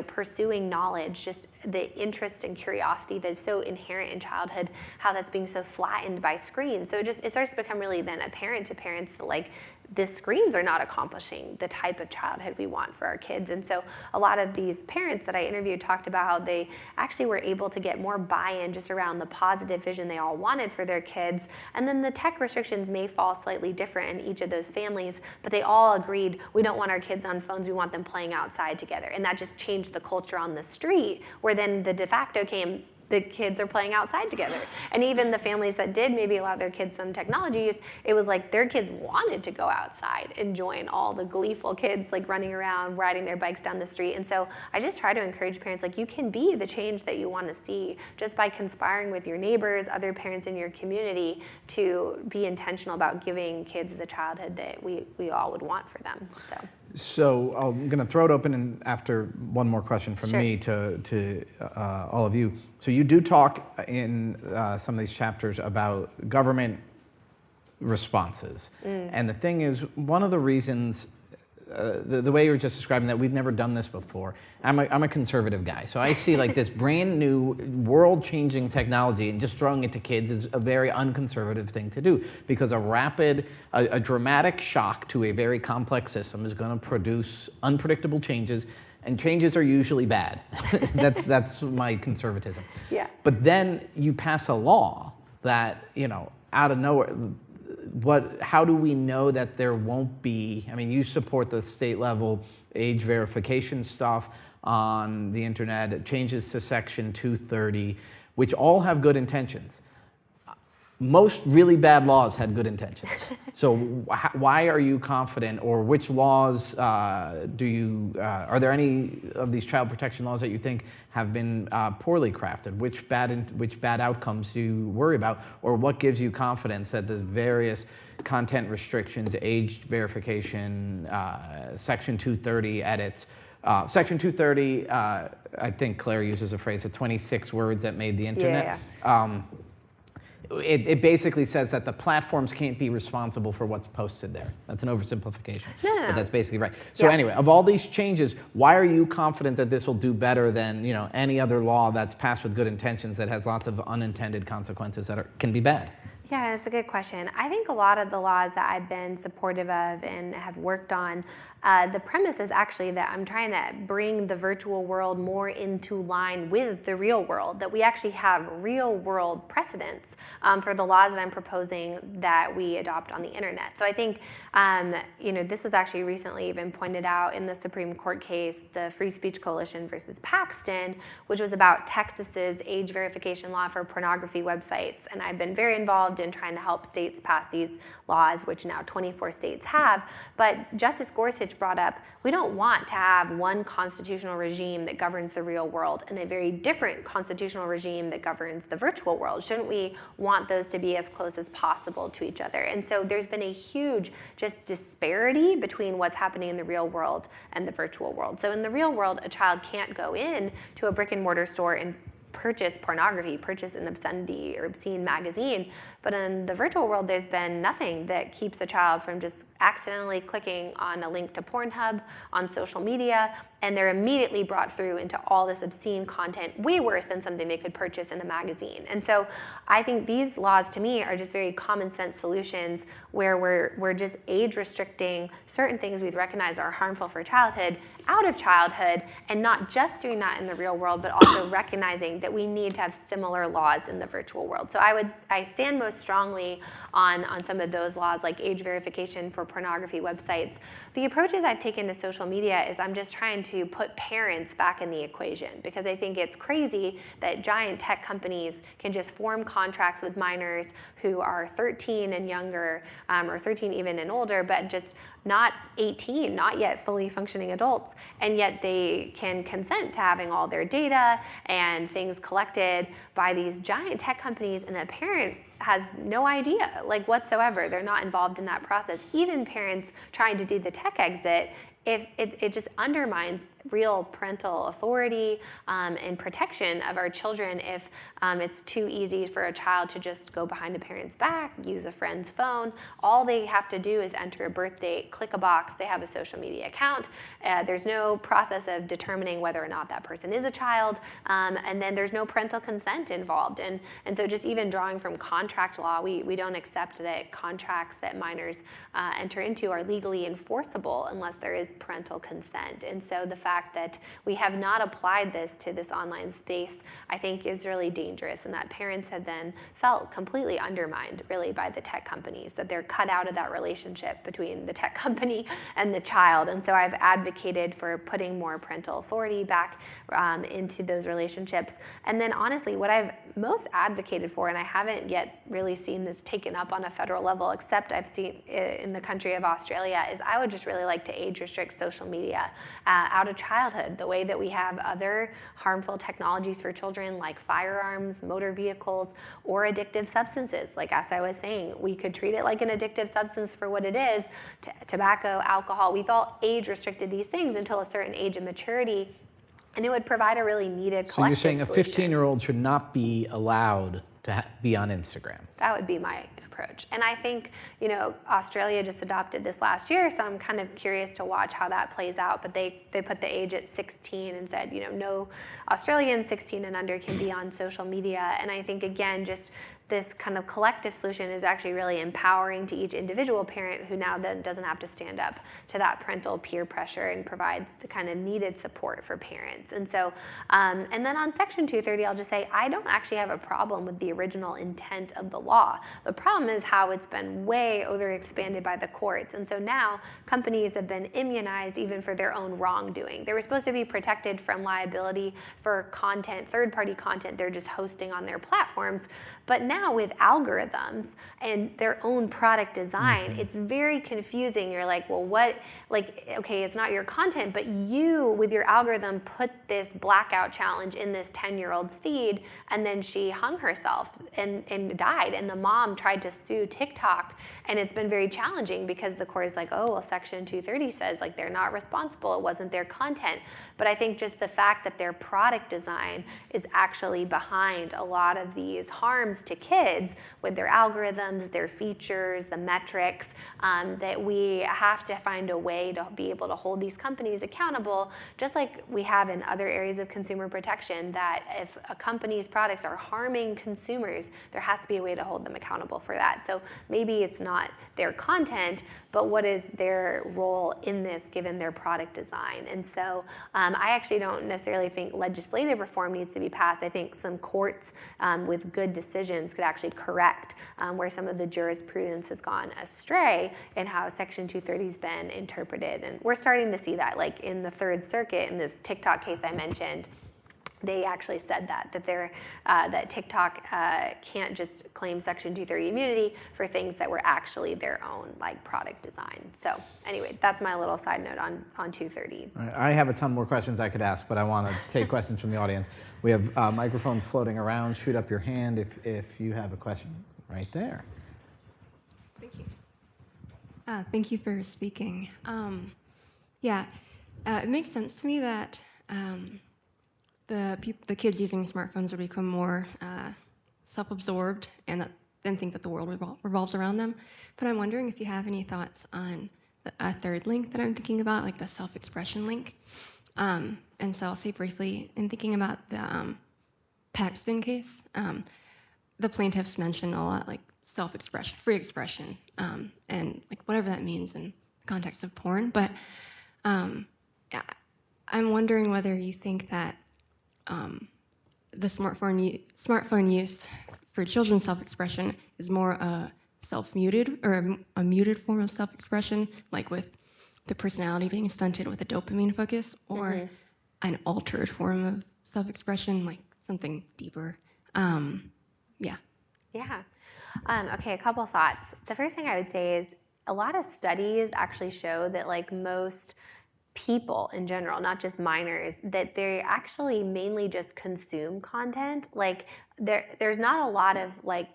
pursuing knowledge, just the interest and curiosity that's so inherent in childhood, how that's being so flattened by screens. So it starts to become really then apparent to parents that like the screens are not accomplishing the type of childhood we want for our kids. And so a lot of these parents that I interviewed talked about how they actually were able to get more buy-in just around the positive vision they all wanted for their kids. And then the tech restrictions may fall slightly different in each of those families, but they all agreed, we don't want our kids on phones, we want them playing outside together. And that just changed the culture on the street, where then the de facto came, the kids are playing outside together. And even the families that did maybe allow their kids some technology use, it was like their kids wanted to go outside and join all the gleeful kids like running around, riding their bikes down the street. And so I just try to encourage parents, like you can be the change that you want to see just by conspiring with your neighbors, other parents in your community to be intentional about giving kids the childhood that we all would want for them. So I'm going to throw it open and after one more question from Sure. me to all of you. So you do talk in some of these chapters about government responses. And the thing is, one of the reasons, the way you were just describing that, we've never done this before. I'm a conservative guy, so I see like this brand new world-changing technology and just throwing it to kids is a very unconservative thing to do, because a dramatic shock to a very complex system is going to produce unpredictable changes, and changes are usually bad. That's my conservatism. Yeah. But then you pass a law that, out of nowhere, how do we know that there won't be, I mean, you support the state level age verification stuff on the internet, changes to Section 230, which all have good intentions. Most really bad laws had good intentions. So why are you confident, or which laws are there any of these child protection laws that you think have been poorly crafted? Which bad outcomes do you worry about? Or what gives you confidence that the various content restrictions, age verification, Section 230 edits, Section 230, I think Claire uses a phrase of 26 words that made the internet. Yeah. It basically says that the platforms can't be responsible for what's posted there. That's an oversimplification, No. but that's basically right. So Yeah. anyway, of all these changes, why are you confident that this will do better than any other law that's passed with good intentions that has lots of unintended consequences that can be bad? Yeah, it's a good question. I think a lot of the laws that I've been supportive of and have worked on, the premise is actually that I'm trying to bring the virtual world more into line with the real world, that we actually have real world precedents for the laws that I'm proposing that we adopt on the internet. So I think, this was actually recently even pointed out in the Supreme Court case, the Free Speech Coalition versus Paxton, which was about Texas's age verification law for pornography websites. And I've been very involved in trying to help states pass these laws, which now 24 states have. But Justice Gorsuch brought up, we don't want to have one constitutional regime that governs the real world and a very different constitutional regime that governs the virtual world. Shouldn't we want those to be as close as possible to each other? And so there's been a huge just disparity between what's happening in the real world and the virtual world. So in the real world, a child can't go in to a brick and mortar store and purchase pornography, purchase an obscenity or obscene magazine. But in the virtual world, there's been nothing that keeps a child from just accidentally clicking on a link to Pornhub on social media and they're immediately brought through into all this obscene content, way worse than something they could purchase in a magazine. And so I think these laws, to me, are just very common sense solutions where we're just age restricting certain things we've recognized are harmful for childhood out of childhood, and not just doing that in the real world, but also recognizing that we need to have similar laws in the virtual world. So I stand most strongly on some of those laws, like age verification for pornography websites. The approaches I've taken to social media is I'm just trying to put parents back in the equation, because I think it's crazy that giant tech companies can just form contracts with minors who are 13 and younger, or 13 even and older, but just not 18, not yet fully functioning adults, and yet they can consent to having all their data and things collected by these giant tech companies, and the parent has no idea, like, whatsoever. They're not involved in that process. Even parents trying to do the tech exit, if it just undermines real parental authority and protection of our children if it's too easy for a child to just go behind a parent's back, use a friend's phone. All they have to do is enter a birth date, click a box, they have a social media account. There's no process of determining whether or not that person is a child, and then there's no parental consent involved. And so just even drawing from contract law, we don't accept that contracts that minors enter into are legally enforceable unless there is parental consent. And so the fact that we have not applied this to this online space, I think, is really dangerous, and that parents have then felt completely undermined, really, by the tech companies, that they're cut out of that relationship between the tech company and the child. And so I've advocated for putting more parental authority back into those relationships. And then honestly, what I've most advocated for, and I haven't yet really seen this taken up on a federal level, except I've seen it in the country of Australia, is I would just really like to age restrict social media out of childhood, the way that we have other harmful technologies for children, like firearms, motor vehicles, or addictive substances. Like, as I was saying, we could treat it like an addictive substance for what it is, tobacco, alcohol. We've all age restricted these things until a certain age of maturity, and it would provide a really needed collective So you're saying solution. a 15-year-old should not be allowed to be on Instagram? That would be my approach. And I think, Australia just adopted this last year, so I'm kind of curious to watch how that plays out. But they put the age at 16 and said, no Australian 16 and under can be on social media. And I think, again, just this kind of collective solution is actually really empowering to each individual parent, who now then doesn't have to stand up to that parental peer pressure, and provides the kind of needed support for parents. And so, and then on Section 230, I'll just say, I don't actually have a problem with the original intent of the law. The problem is how it's been way overexpanded by the courts. And so now companies have been immunized even for their own wrongdoing. They were supposed to be protected from liability for content, third-party content they're just hosting on their platforms. But now with algorithms and their own product design, it's very confusing. You're like, well, okay, it's not your content, but you, with your algorithm, put this blackout challenge in this 10-year-old's feed, and then she hung herself and died. And the mom tried to sue TikTok, and it's been very challenging because the court is like, oh, well, Section 230 says, like, they're not responsible. It wasn't their content. But I think just the fact that their product design is actually behind a lot of these harms to kids with their algorithms, their features, the metrics, that we have to find a way to be able to hold these companies accountable, just like we have in other areas of consumer protection, that if a company's products are harming consumers, there has to be a way to hold them accountable for that. So maybe it's not their content, but what is their role in this given their product design? And so I actually don't necessarily think legislative reform needs to be passed. I think some courts with good decisions could actually correct where some of the jurisprudence has gone astray and how Section 230 has been interpreted. And we're starting to see that, like in the Third Circuit, in this TikTok case I mentioned. They actually said that TikTok can't just claim Section 230 immunity for things that were actually their own, like, product design. So anyway, that's my little side note on 230. I have a ton more questions I could ask, but I want to take questions from the audience. We have microphones floating around. Shoot up your hand if you have a question right there. Thank you. Thank you for speaking. It makes sense to me that the kids using smartphones will become more self-absorbed and then think that the world revolves around them. But I'm wondering if you have any thoughts on a third link that I'm thinking about, like the self-expression link. And so I'll say briefly, in thinking about the Paxton case, the plaintiffs mentioned a lot like self-expression, free expression, and like whatever that means in the context of porn. But yeah, I'm wondering whether you think that the smartphone use for children's self-expression is more a self-muted or a muted form of self-expression, like with the personality being stunted with a dopamine focus, or an altered form of self-expression, like something deeper. Yeah. Yeah. Okay, a couple thoughts. The first thing I would say is a lot of studies actually show that like most people in general, not just minors, that they actually mainly just consume content. Like there's not a lot of like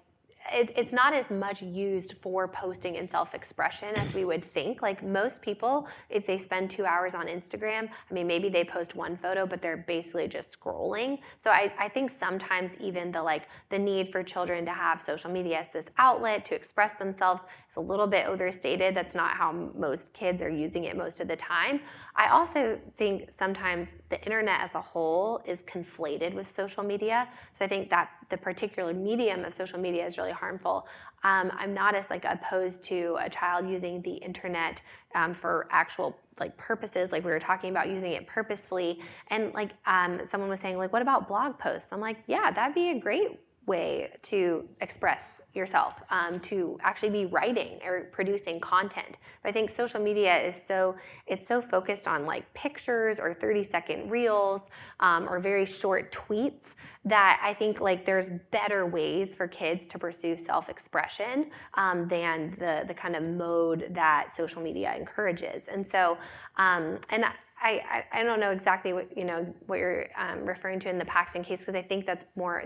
it's not as much used for posting and self-expression as we would think. Like most people, if they spend 2 hours on Instagram, I mean, maybe they post one photo, but they're basically just scrolling. So I think sometimes even the need for children to have social media as this outlet to express themselves is a little bit overstated. That's not how most kids are using it most of the time. I also think sometimes the internet as a whole is conflated with social media. So I think that the particular medium of social media is really harmful. I'm not as opposed to a child using the internet for actual purposes, like we were talking about using it purposefully. And someone was saying, what about blog posts? I'm like, yeah, that'd be a great way to express yourself, to actually be writing or producing content. But I think social media is so focused on pictures or 30-second reels or very short tweets that I think there's better ways for kids to pursue self-expression than the kind of mode that social media encourages. And so, I don't know exactly what you're referring to in the Paxton case, because I think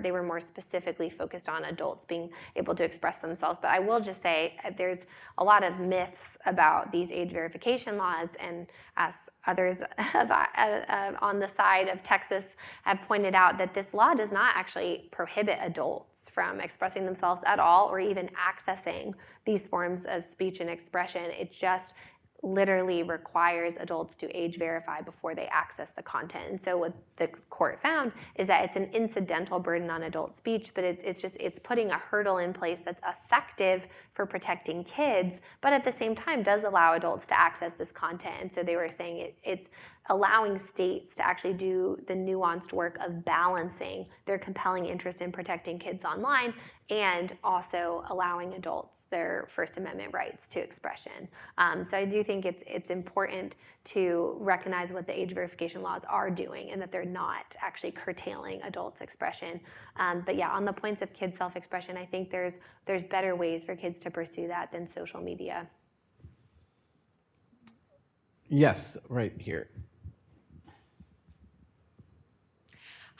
they were more specifically focused on adults being able to express themselves. But I will just say there's a lot of myths about these age verification laws, and as others on the side of Texas have pointed out, that this law does not actually prohibit adults from expressing themselves at all or even accessing these forms of speech and expression. It just literally requires adults to age verify before they access the content. And so what the court found is that it's an incidental burden on adult speech, but it's putting a hurdle in place that's effective for protecting kids, but at the same time does allow adults to access this content. And so they were saying it's allowing states to actually do the nuanced work of balancing their compelling interest in protecting kids online and also allowing adults their First Amendment rights to expression. So I do think it's important to recognize what the age verification laws are doing and that they're not actually curtailing adults' expression. But yeah, on the points of kids' self-expression, I think there's better ways for kids to pursue that than social media. Yes, right here.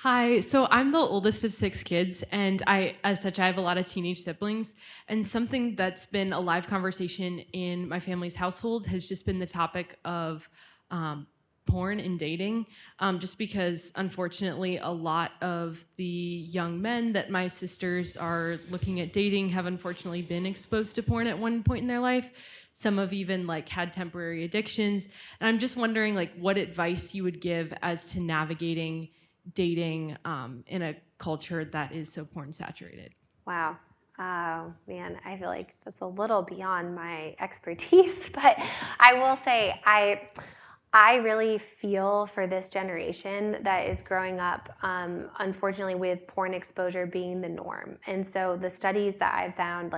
Hi, so I'm the oldest of 6 kids, and as such, I have a lot of teenage siblings. And something that's been a live conversation in my family's household has just been the topic of porn and dating, just because, unfortunately, a lot of the young men that my sisters are looking at dating have unfortunately been exposed to porn at one point in their life. Some have even had temporary addictions. And I'm just wondering what advice you would give as to navigating dating in a culture that is so porn saturated. Wow. Oh, man, I feel like that's a little beyond my expertise, but I will say I really feel for this generation that is growing up, unfortunately, with porn exposure being the norm. And so the studies that I've found,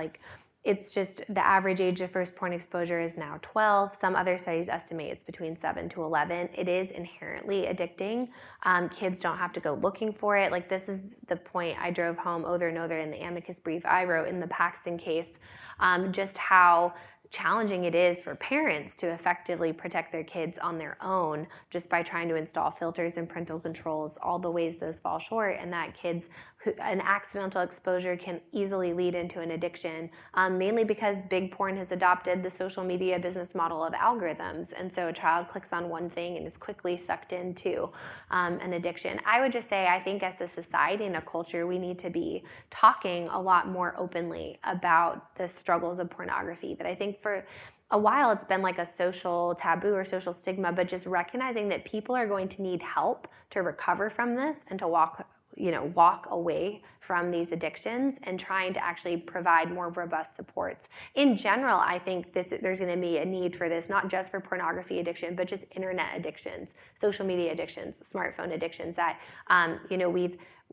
it's just the average age of first porn exposure is now 12. Some other studies estimate it's between 7 to 11. It is inherently addicting. Kids don't have to go looking for it. This is the point I drove home over and over in the amicus brief I wrote in the Paxton case, just how challenging it is for parents to effectively protect their kids on their own just by trying to install filters and parental controls, all the ways those fall short, and that an accidental exposure can easily lead into an addiction, mainly because big porn has adopted the social media business model of algorithms. And so a child clicks on one thing and is quickly sucked into an addiction. I would just say, I think as a society and a culture, we need to be talking a lot more openly about the struggles of pornography, that I think for a while it's been like a social taboo or social stigma, but just recognizing that people are going to need help to recover from this and to walk away from these addictions, and trying to actually provide more robust supports. In general, I think there's going to be a need for this, not just for pornography addiction, but just internet addictions, social media addictions, smartphone addictions, that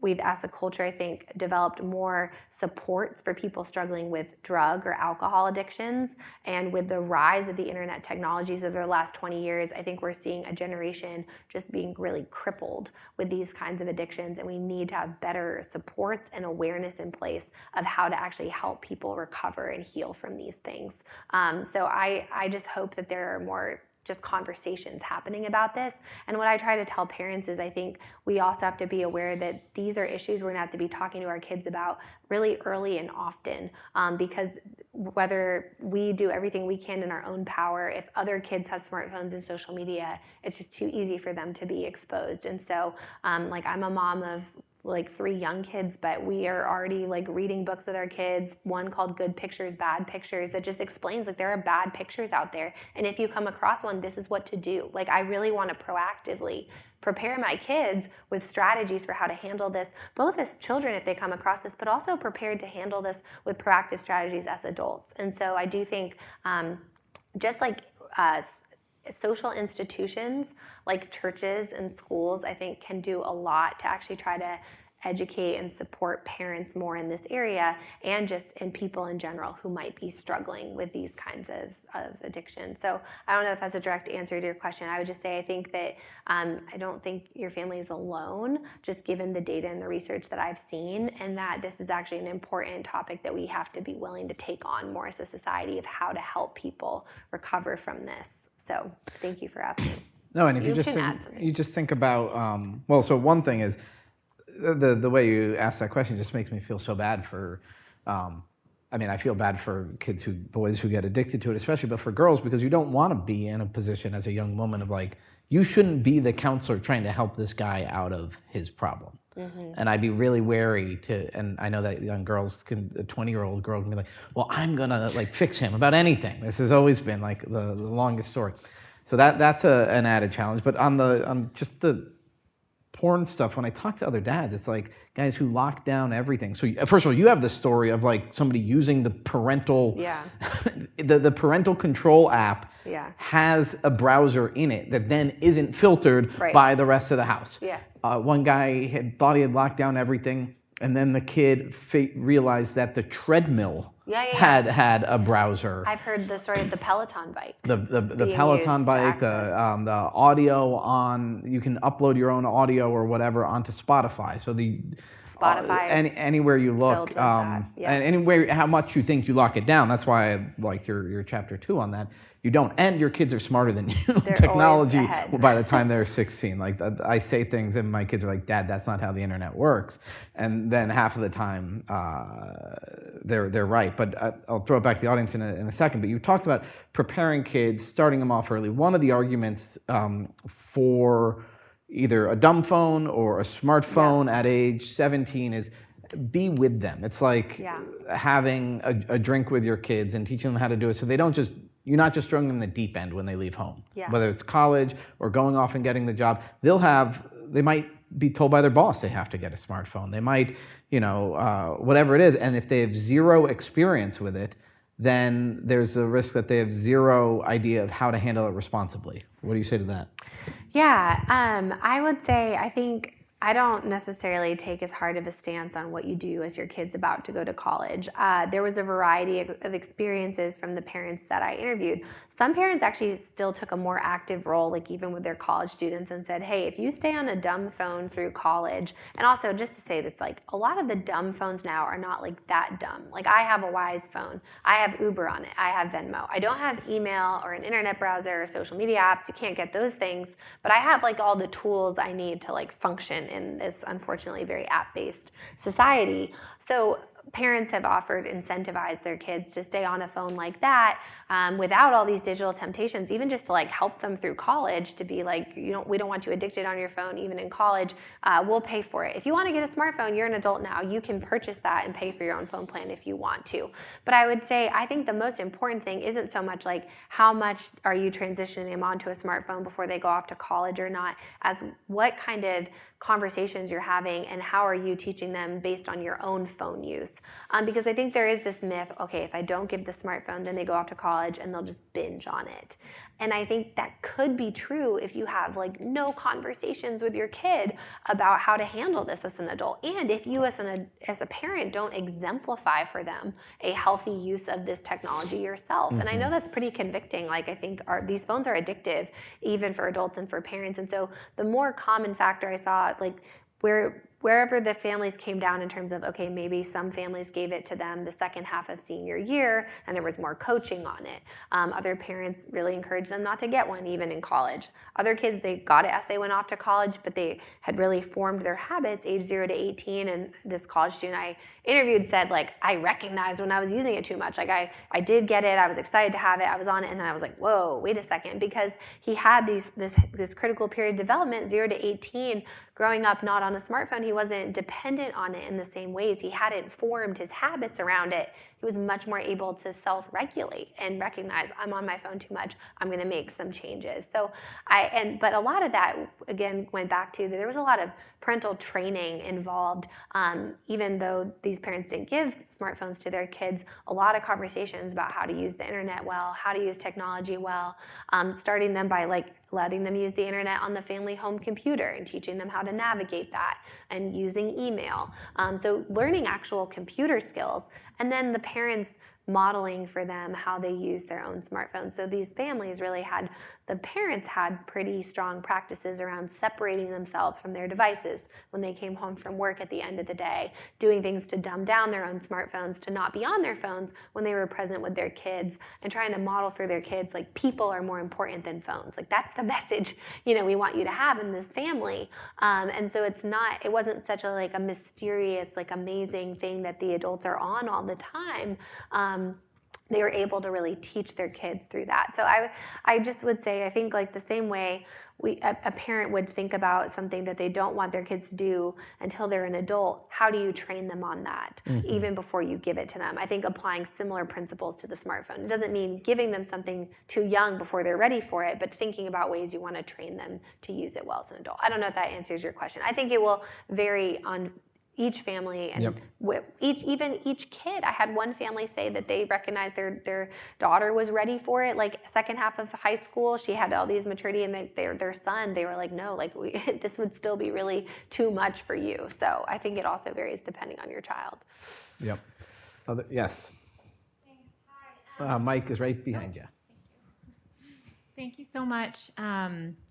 we've as a culture, I think, developed more supports for people struggling with drug or alcohol addictions. And with the rise of the internet technologies over the last 20 years, I think we're seeing a generation just being really crippled with these kinds of addictions, and we need to have better supports and awareness in place of how to actually help people recover and heal from these things. So I just hope that there are more just conversations happening about this. And what I try to tell parents is, I think we also have to be aware that these are issues we're going to have to be talking to our kids about really early and often, because whether we do everything we can in our own power, if other kids have smartphones and social media, it's just too easy for them to be exposed. And so I'm a mom of 3 young kids, but we are already reading books with our kids, one called Good Pictures, Bad Pictures, that just explains there are bad pictures out there, and if you come across one, this is what to do. I really want to proactively prepare my kids with strategies for how to handle this, both as children if they come across this, but also prepared to handle this with proactive strategies as adults. And so I do think social institutions like churches and schools, I think, can do a lot to actually try to educate and support parents more in this area, and just in people in general who might be struggling with these kinds of addiction. So I don't know if that's a direct answer to your question. I would just say I think that I don't think your family is alone, just given the data and the research that I've seen, and that this is actually an important topic that we have to be willing to take on more as a society, of how to help people recover from this. So thank you for asking. No, and if You can add something. you just think about, so one thing is, the way you ask that question just makes me feel so bad for, I feel bad for boys who get addicted to it, especially, but for girls, because you don't want to be in a position as a young woman of you shouldn't be the counselor trying to help this guy out of his problem. Mm-hmm. And I'd be really wary and I know that young girls a 20-year-old girl can be well, I'm gonna fix him about anything. This has always been the longest story. So that's an added challenge. But on just the porn stuff, when I talk to other dads, it's guys who lock down everything. So first of all, you have the story of somebody using the parental, the parental control app has a browser in it that then isn't filtered by the rest of the house. Yeah. One guy thought he had locked down everything, and then the kid realized that the treadmill had a browser. I've heard the story of the Peloton bike. The Peloton bike, the audio on, you can upload your own audio or whatever onto Spotify. So Spotify anywhere you look, and anywhere how much you think you lock it down. That's why I like your chapter 2 on that. You don't, and your kids are smarter than you. Technology by the time they're 16. I say things and my kids are Dad, that's not how the internet works. And then half of the time they're right. But I'll throw it back to the audience in a second. But you talked about preparing kids, starting them off early. One of the arguments for either a dumb phone or a smartphone at age 17 is be with them. It's having a drink with your kids and teaching them how to do it, so they don't you're not just throwing them in the deep end when they leave home. Yeah. Whether it's college or going off and getting the job, they might be told by their boss they have to get a smartphone. They might, whatever it is. And if they have zero experience with it, then there's a risk that they have zero idea of how to handle it responsibly. What do you say to that? Yeah, I would say, I think I don't necessarily take as hard of a stance on what you do as your kid's about to go to college. There was a variety of experiences from the parents that I interviewed. Some parents actually still took a more active role, even with their college students, and said, hey, if you stay on a dumb phone through college, and also just to say that's a lot of the dumb phones now are not that dumb. I have a Wise phone. I have Uber on it. I have Venmo. I don't have email or an internet browser or social media apps. You can't get those things, but I have all the tools I need to function in this unfortunately very app-based society. So parents have offered incentivize their kids to stay on a phone like that without all these digital temptations, even just to like help them through college, to be like, we don't want you addicted on your phone even in college. We'll pay for it. If you want to get a smartphone, you're an adult now. You can purchase that and pay for your own phone plan if you want to. But I would say, I think the most important thing isn't so much like how much are you transitioning them onto a smartphone before they go off to college or not, as what kind of conversations you're having and how are you teaching them based on your own phone use. Because I think there is this myth, okay, if I don't give the smartphone, then they go off to college and they'll just binge on it. And I think that could be true if you have like no conversations with your kid about how to handle this as an adult. And if you as a parent don't exemplify for them a healthy use of this technology yourself. And I know that's pretty convicting. Like I think these phones are addictive even for adults and for parents. And so the more common factor I saw, like wherever the families came down in terms of, okay, maybe some families gave it to them the second half of senior year and there was more coaching on it. Other parents really encouraged them not to get one even in college. Other kids, they got it as they went off to college, but they had really formed their habits age 0 to 18. And this college student I interviewed said, like, I recognized when I was using it too much. Like I did get it, I was excited to have it, I was on it, and then I was like, whoa, wait a second, because he had this critical period development, 0 to 18, growing up not on a smartphone. He wasn't dependent on it in the same ways. He hadn't formed his habits around it. He was much more able to self-regulate and recognize, I'm on my phone too much, I'm going to make some changes. So but a lot of that, again, went back to there was a lot of parental training involved. Even though these parents didn't give smartphones to their kids, a lot of conversations about how to use the internet well, how to use technology well, starting them by like letting them use the internet on the family home computer and teaching them how to navigate that and using email. So learning actual computer skills, and then the parents modeling for them how they use their own smartphones. So these families really the parents had pretty strong practices around separating themselves from their devices when they came home from work at the end of the day, doing things to dumb down their own smartphones, to not be on their phones when they were present with their kids, and trying to model for their kids, like, people are more important than phones. Like, that's the message, we want you to have in this family. And so it wasn't such a mysterious, amazing thing that the adults are on all the time. They were able to really teach their kids through that. So I just would say, I think like the same way a parent would think about something that they don't want their kids to do until they're an adult, how do you train them on that even before you give it to them? I think applying similar principles to the smartphone. It doesn't mean giving them something too young before they're ready for it, but thinking about ways you want to train them to use it well as an adult. I don't know if that answers your question. I think it will vary on each family and even each kid. I had one family say that they recognized their daughter was ready for it. Like second half of high school, she had all these maturity, and their son, they were like, no, this would still be really too much for you. So I think it also varies depending on your child. Yep. Yes. Thanks. Mike is right behind you. Thank you so much.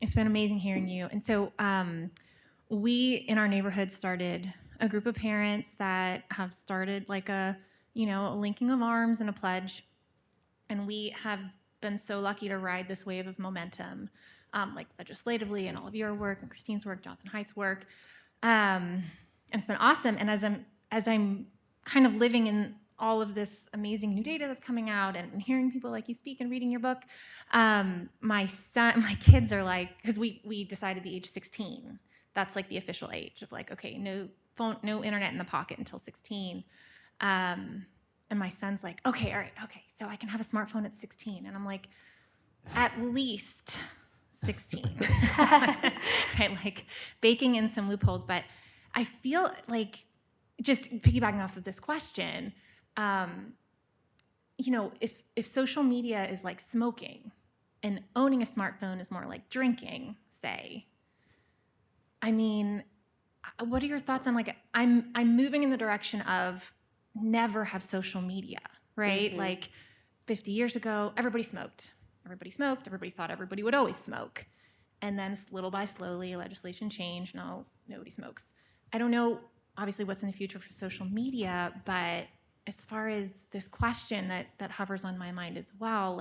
It's been amazing hearing you. And so we in our neighborhood started a group of parents that have started a linking of arms and a pledge. And we have been so lucky to ride this wave of momentum, legislatively, and all of your work and Christine's work, Jonathan Haidt's work. And it's been awesome. And as I'm kind of living in all of this amazing new data that's coming out and hearing people like you speak and reading your book, my kids are because we decided the age 16. That's the official age of okay, no phone, no internet in the pocket until 16. And my son's okay, all right, okay, so I can have a smartphone at 16. And I'm like, at least 16. Right, baking in some loopholes. But I feel just piggybacking off of this question, if social media is like smoking and owning a smartphone is more like drinking, say, I mean, what are your thoughts on I'm moving in the direction of never have social media, right? Mm-hmm. 50 years ago, everybody smoked. Everybody thought everybody would always smoke. And then little by slowly, legislation changed. No, nobody smokes. I don't know, obviously, what's in the future for social media, but as far as this question that hovers on my mind as well,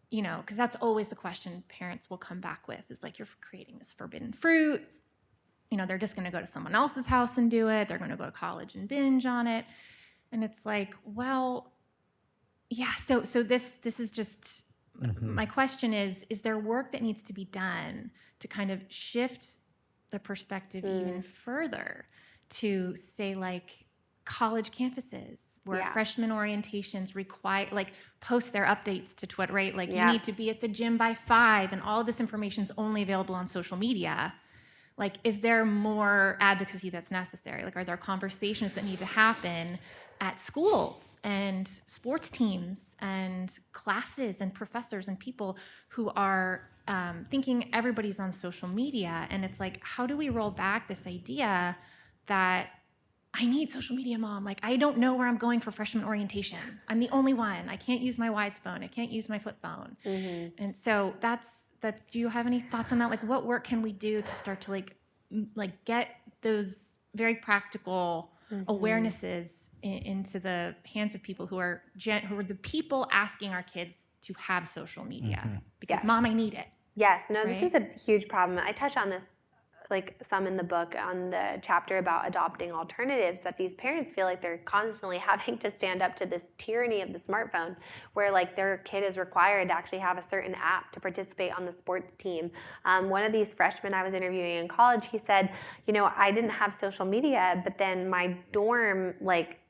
because that's always the question parents will come back with is you're creating this forbidden fruit. They're just going to go to someone else's house and do it. They're going to go to college and binge on it. And it's like, well, yeah, so this is just, my question is there work that needs to be done to kind of shift the perspective even further to say like college campuses where freshman orientations require, like, post their updates to Twitter, right? Like you need to be at the gym by 5 and all of this information is only available on social media. Like, is there more advocacy that's necessary? Like, are there conversations that need to happen at schools and sports teams and classes and professors and people who are thinking everybody's on social media? And it's like, how do we roll back this idea that I need social media, mom? Like, I don't know where I'm going for freshman orientation. I'm the only one. I can't use my Wise phone. I can't use my flip phone. And so that's, do you have any thoughts on that? Like, what work can we do to start to like get those very practical awarenesses into the hands of people who are the people asking our kids to have social media? Because mom, I need it. Yes, no, right? This is a huge problem. I touch on this like some in the book on the chapter about adopting alternatives, that these parents feel like they're constantly having to stand up to this tyranny of the smartphone, where like their kid is required to actually have a certain app to participate on the sports team. One of these freshmen I was interviewing in college, he said, you know, I didn't have social media, but then my dorm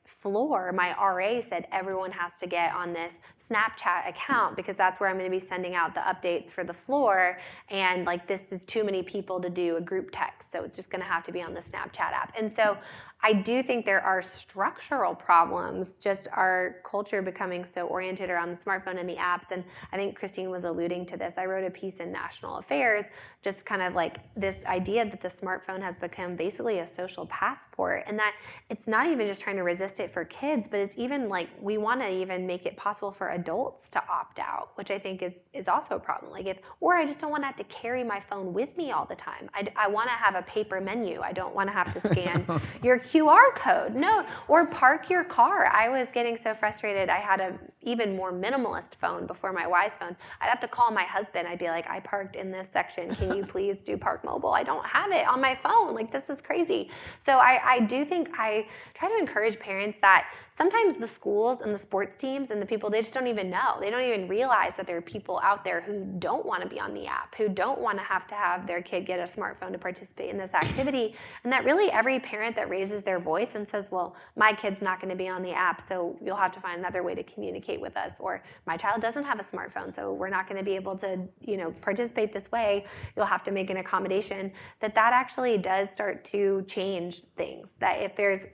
floor, my RA said everyone has to get on this Snapchat account because that's where I'm going to be sending out the updates for the floor, and like this is too many people to do a group text, so it's just going to have to be on the Snapchat app. And so I do think there are structural problems, just our culture becoming so oriented around the smartphone and the apps. And I think Christine was alluding to this. I wrote a piece in National Affairs, just kind of like this idea that the smartphone has become basically a social passport, and that it's not even just trying to resist it for kids, but it's even like we want to even make it possible for adults to opt out, which I think is also a problem. Like or I just don't want to have to carry my phone with me all the time. I want to have a paper menu. I don't want to have to scan your QR code. No, or park your car. I was getting so frustrated. I had a even more minimalist phone before my Wise phone. I'd have to call my husband. I'd be like, I parked in this section. Can you please do Park Mobile? I don't have it on my phone. Like, this is crazy. So I do think I try to encourage parents that sometimes the schools and the sports teams and the people, they just don't even know. They don't even realize that there are people out there who don't want to be on the app, who don't want to have their kid get a smartphone to participate in this activity. And that really every parent that raises their voice and says, well, my kid's not going to be on the app, so you'll have to find another way to communicate with us. Or my child doesn't have a smartphone, so we're not going to be able to, participate this way. You'll have to make an accommodation. That actually does start to change things. That if there's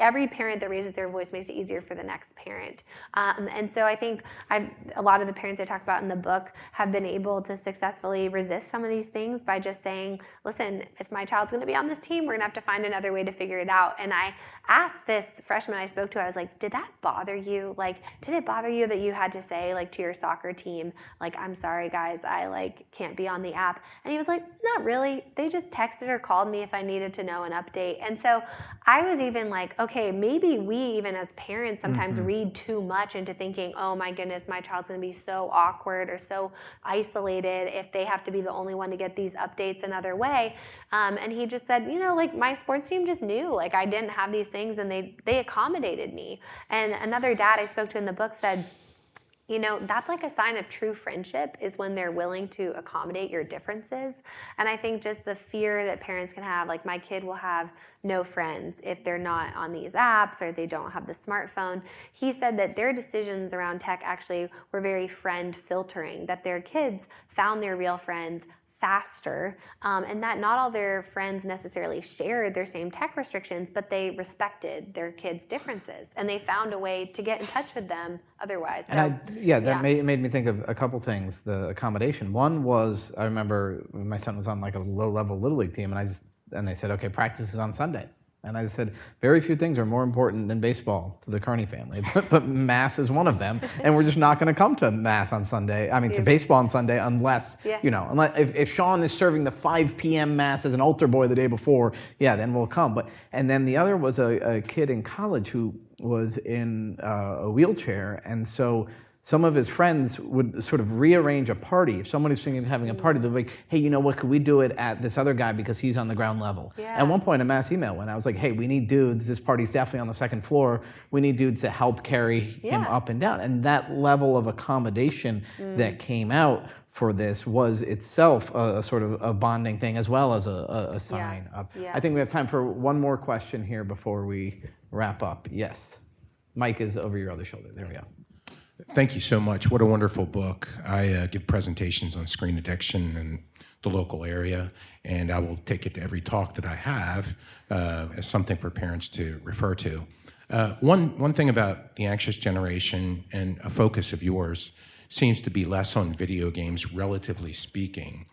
every parent that raises their voice makes it easier for the next parent. And so I think a lot of the parents I talk about in the book have been able to successfully resist some of these things by just saying, listen, if my child's going to be on this team, we're going to have to find another way to figure it out. And I asked this freshman I spoke to, I was like, did that bother you? Like, did it bother you that you had to say to your soccer team, I'm sorry guys, I can't be on the app? And he was like, not really. They just texted or called me if I needed to know an update. And so I was even like, okay, maybe we even as parents sometimes read too much into thinking, oh my goodness, my child's going to be so awkward or so isolated if they have to be the only one to get these updates another way. And he just said, my sports team just knew, I didn't have these things, and they accommodated me. And another dad I spoke to in the book said, that's a sign of true friendship, is when they're willing to accommodate your differences. And I think just the fear that parents can have, my kid will have no friends if they're not on these apps or they don't have the smartphone. He said that their decisions around tech actually were very friend filtering, that their kids found their real friends faster, and that not all their friends necessarily shared their same tech restrictions, but they respected their kids' differences, and they found a way to get in touch with them otherwise. And that made me think of a couple things. The accommodation. One was, I remember my son was on a low-level Little League team, and they said, okay, practice is on Sunday. And I said, very few things are more important than baseball to the Carney family, but mass is one of them. And we're just not going to come to mass on Sunday. I mean, to baseball on Sunday, unless, unless if Sean is serving the 5 p.m. mass as an altar boy the day before, then we'll come. And then the other was a kid in college who was in a wheelchair. And so some of his friends would sort of rearrange a party. If someone is thinking of having a party, they'll be like, hey, you know what, could we do it at this other guy because he's on the ground level? Yeah. At one point, a mass email went, I was like, hey, we need dudes. This party's definitely on the second floor. We need dudes to help carry him up and down. And that level of accommodation that came out for this was itself a sort of a bonding thing as well as a sign of. I think we have time for one more question here before we wrap up. Yes. Mike is over your other shoulder. There we go. Thank you so much. What a wonderful book. I give presentations on screen addiction in the local area, and I will take it to every talk that I have as something for parents to refer to. One thing about the anxious generation and a focus of yours seems to be less on video games, relatively speaking.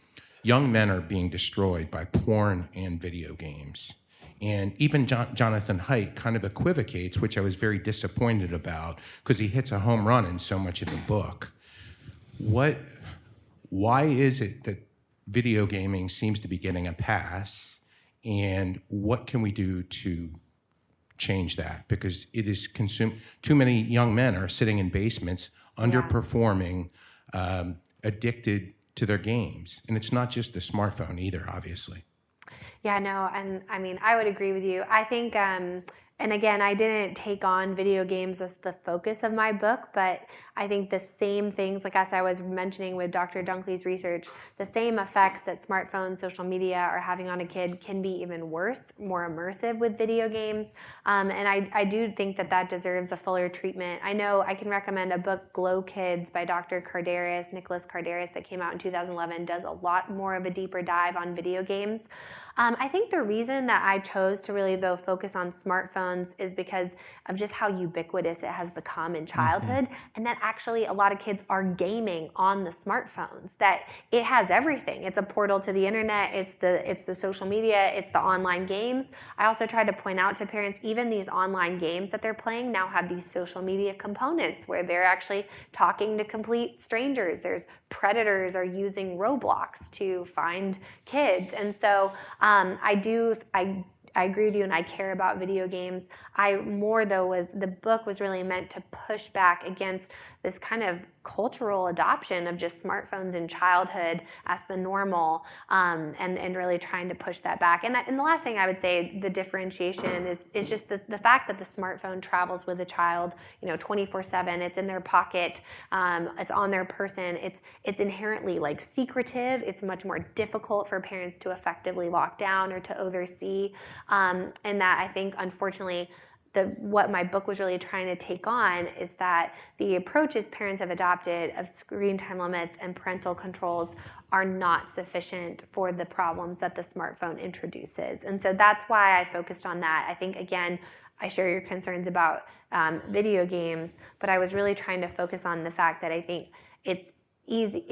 Young men are being destroyed by porn and video games. And even Jonathan Haidt kind of equivocates, which I was very disappointed about, because he hits a home run in so much of the book. Why is it that video gaming seems to be getting a pass, and what can we do to change that? Because it is consumed. Too many young men are sitting in basements, underperforming, addicted to their games. And it's not just the smartphone either, obviously. Yeah, no, and I mean, I would agree with you. I think, and again, I didn't take on video games as the focus of my book, but I think the same things, like as I was mentioning with Dr. Dunkley's research, the same effects that smartphones, social media are having on a kid can be even worse, more immersive with video games. And I do think that that deserves a fuller treatment. I know I can recommend a book, Glow Kids by Dr. Carderis, Nicholas Carderis, that came out in 2011, does a lot more of a deeper dive on video games. I think the reason that I chose to really, though, focus on smartphones is because of just how ubiquitous it has become in childhood, and that actually a lot of kids are gaming on the smartphones, that it has everything. It's a portal to the internet, it's the social media, it's the online games. I also try to point out to parents, even these online games that they're playing now have these social media components where they're actually talking to complete strangers. There's predators are using Roblox to find kids. And so I agree with you, and I care about video games. The book was really meant to push back against this kind of cultural adoption of just smartphones in childhood as the normal, and really trying to push that back. And the last thing I would say, the differentiation is just the fact that the smartphone travels with a child, 24/7. It's in their pocket. It's on their person. It's inherently like secretive. It's much more difficult for parents to effectively lock down or to oversee. And that I think, unfortunately, what my book was really trying to take on is that the approaches parents have adopted of screen time limits and parental controls are not sufficient for the problems that the smartphone introduces. And so that's why I focused on that. I think, again, I share your concerns about video games, but I was really trying to focus on the fact that I think it's easy.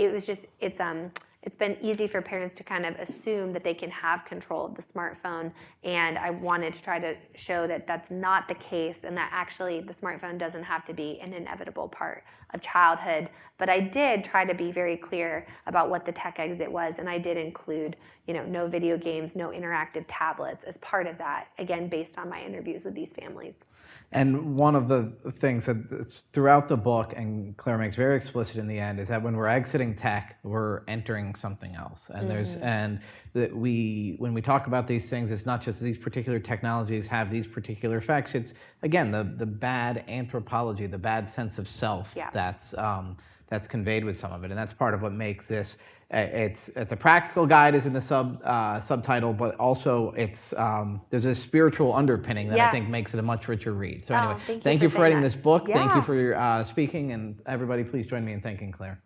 It's been easy for parents to kind of assume that they can have control of the smartphone, and I wanted to try to show that that's not the case, and that actually the smartphone doesn't have to be an inevitable part of childhood. But I did try to be very clear about what the tech exit was, and I did include, no video games, no interactive tablets as part of that, again, based on my interviews with these families. And one of the things that throughout the book, and Claire makes very explicit in the end, is that when we're exiting tech, we're entering something else. And when we talk about these things, it's not just these particular technologies have these particular effects. It's, again, the bad anthropology, the bad sense of self that's conveyed with some of it, and that's part of what makes this. It's a practical guide, is in the subtitle, but also there's a spiritual underpinning that I think makes it a much richer read. So anyway, thank you for writing this book. Thank you for speaking, and everybody, please join me in thanking Claire.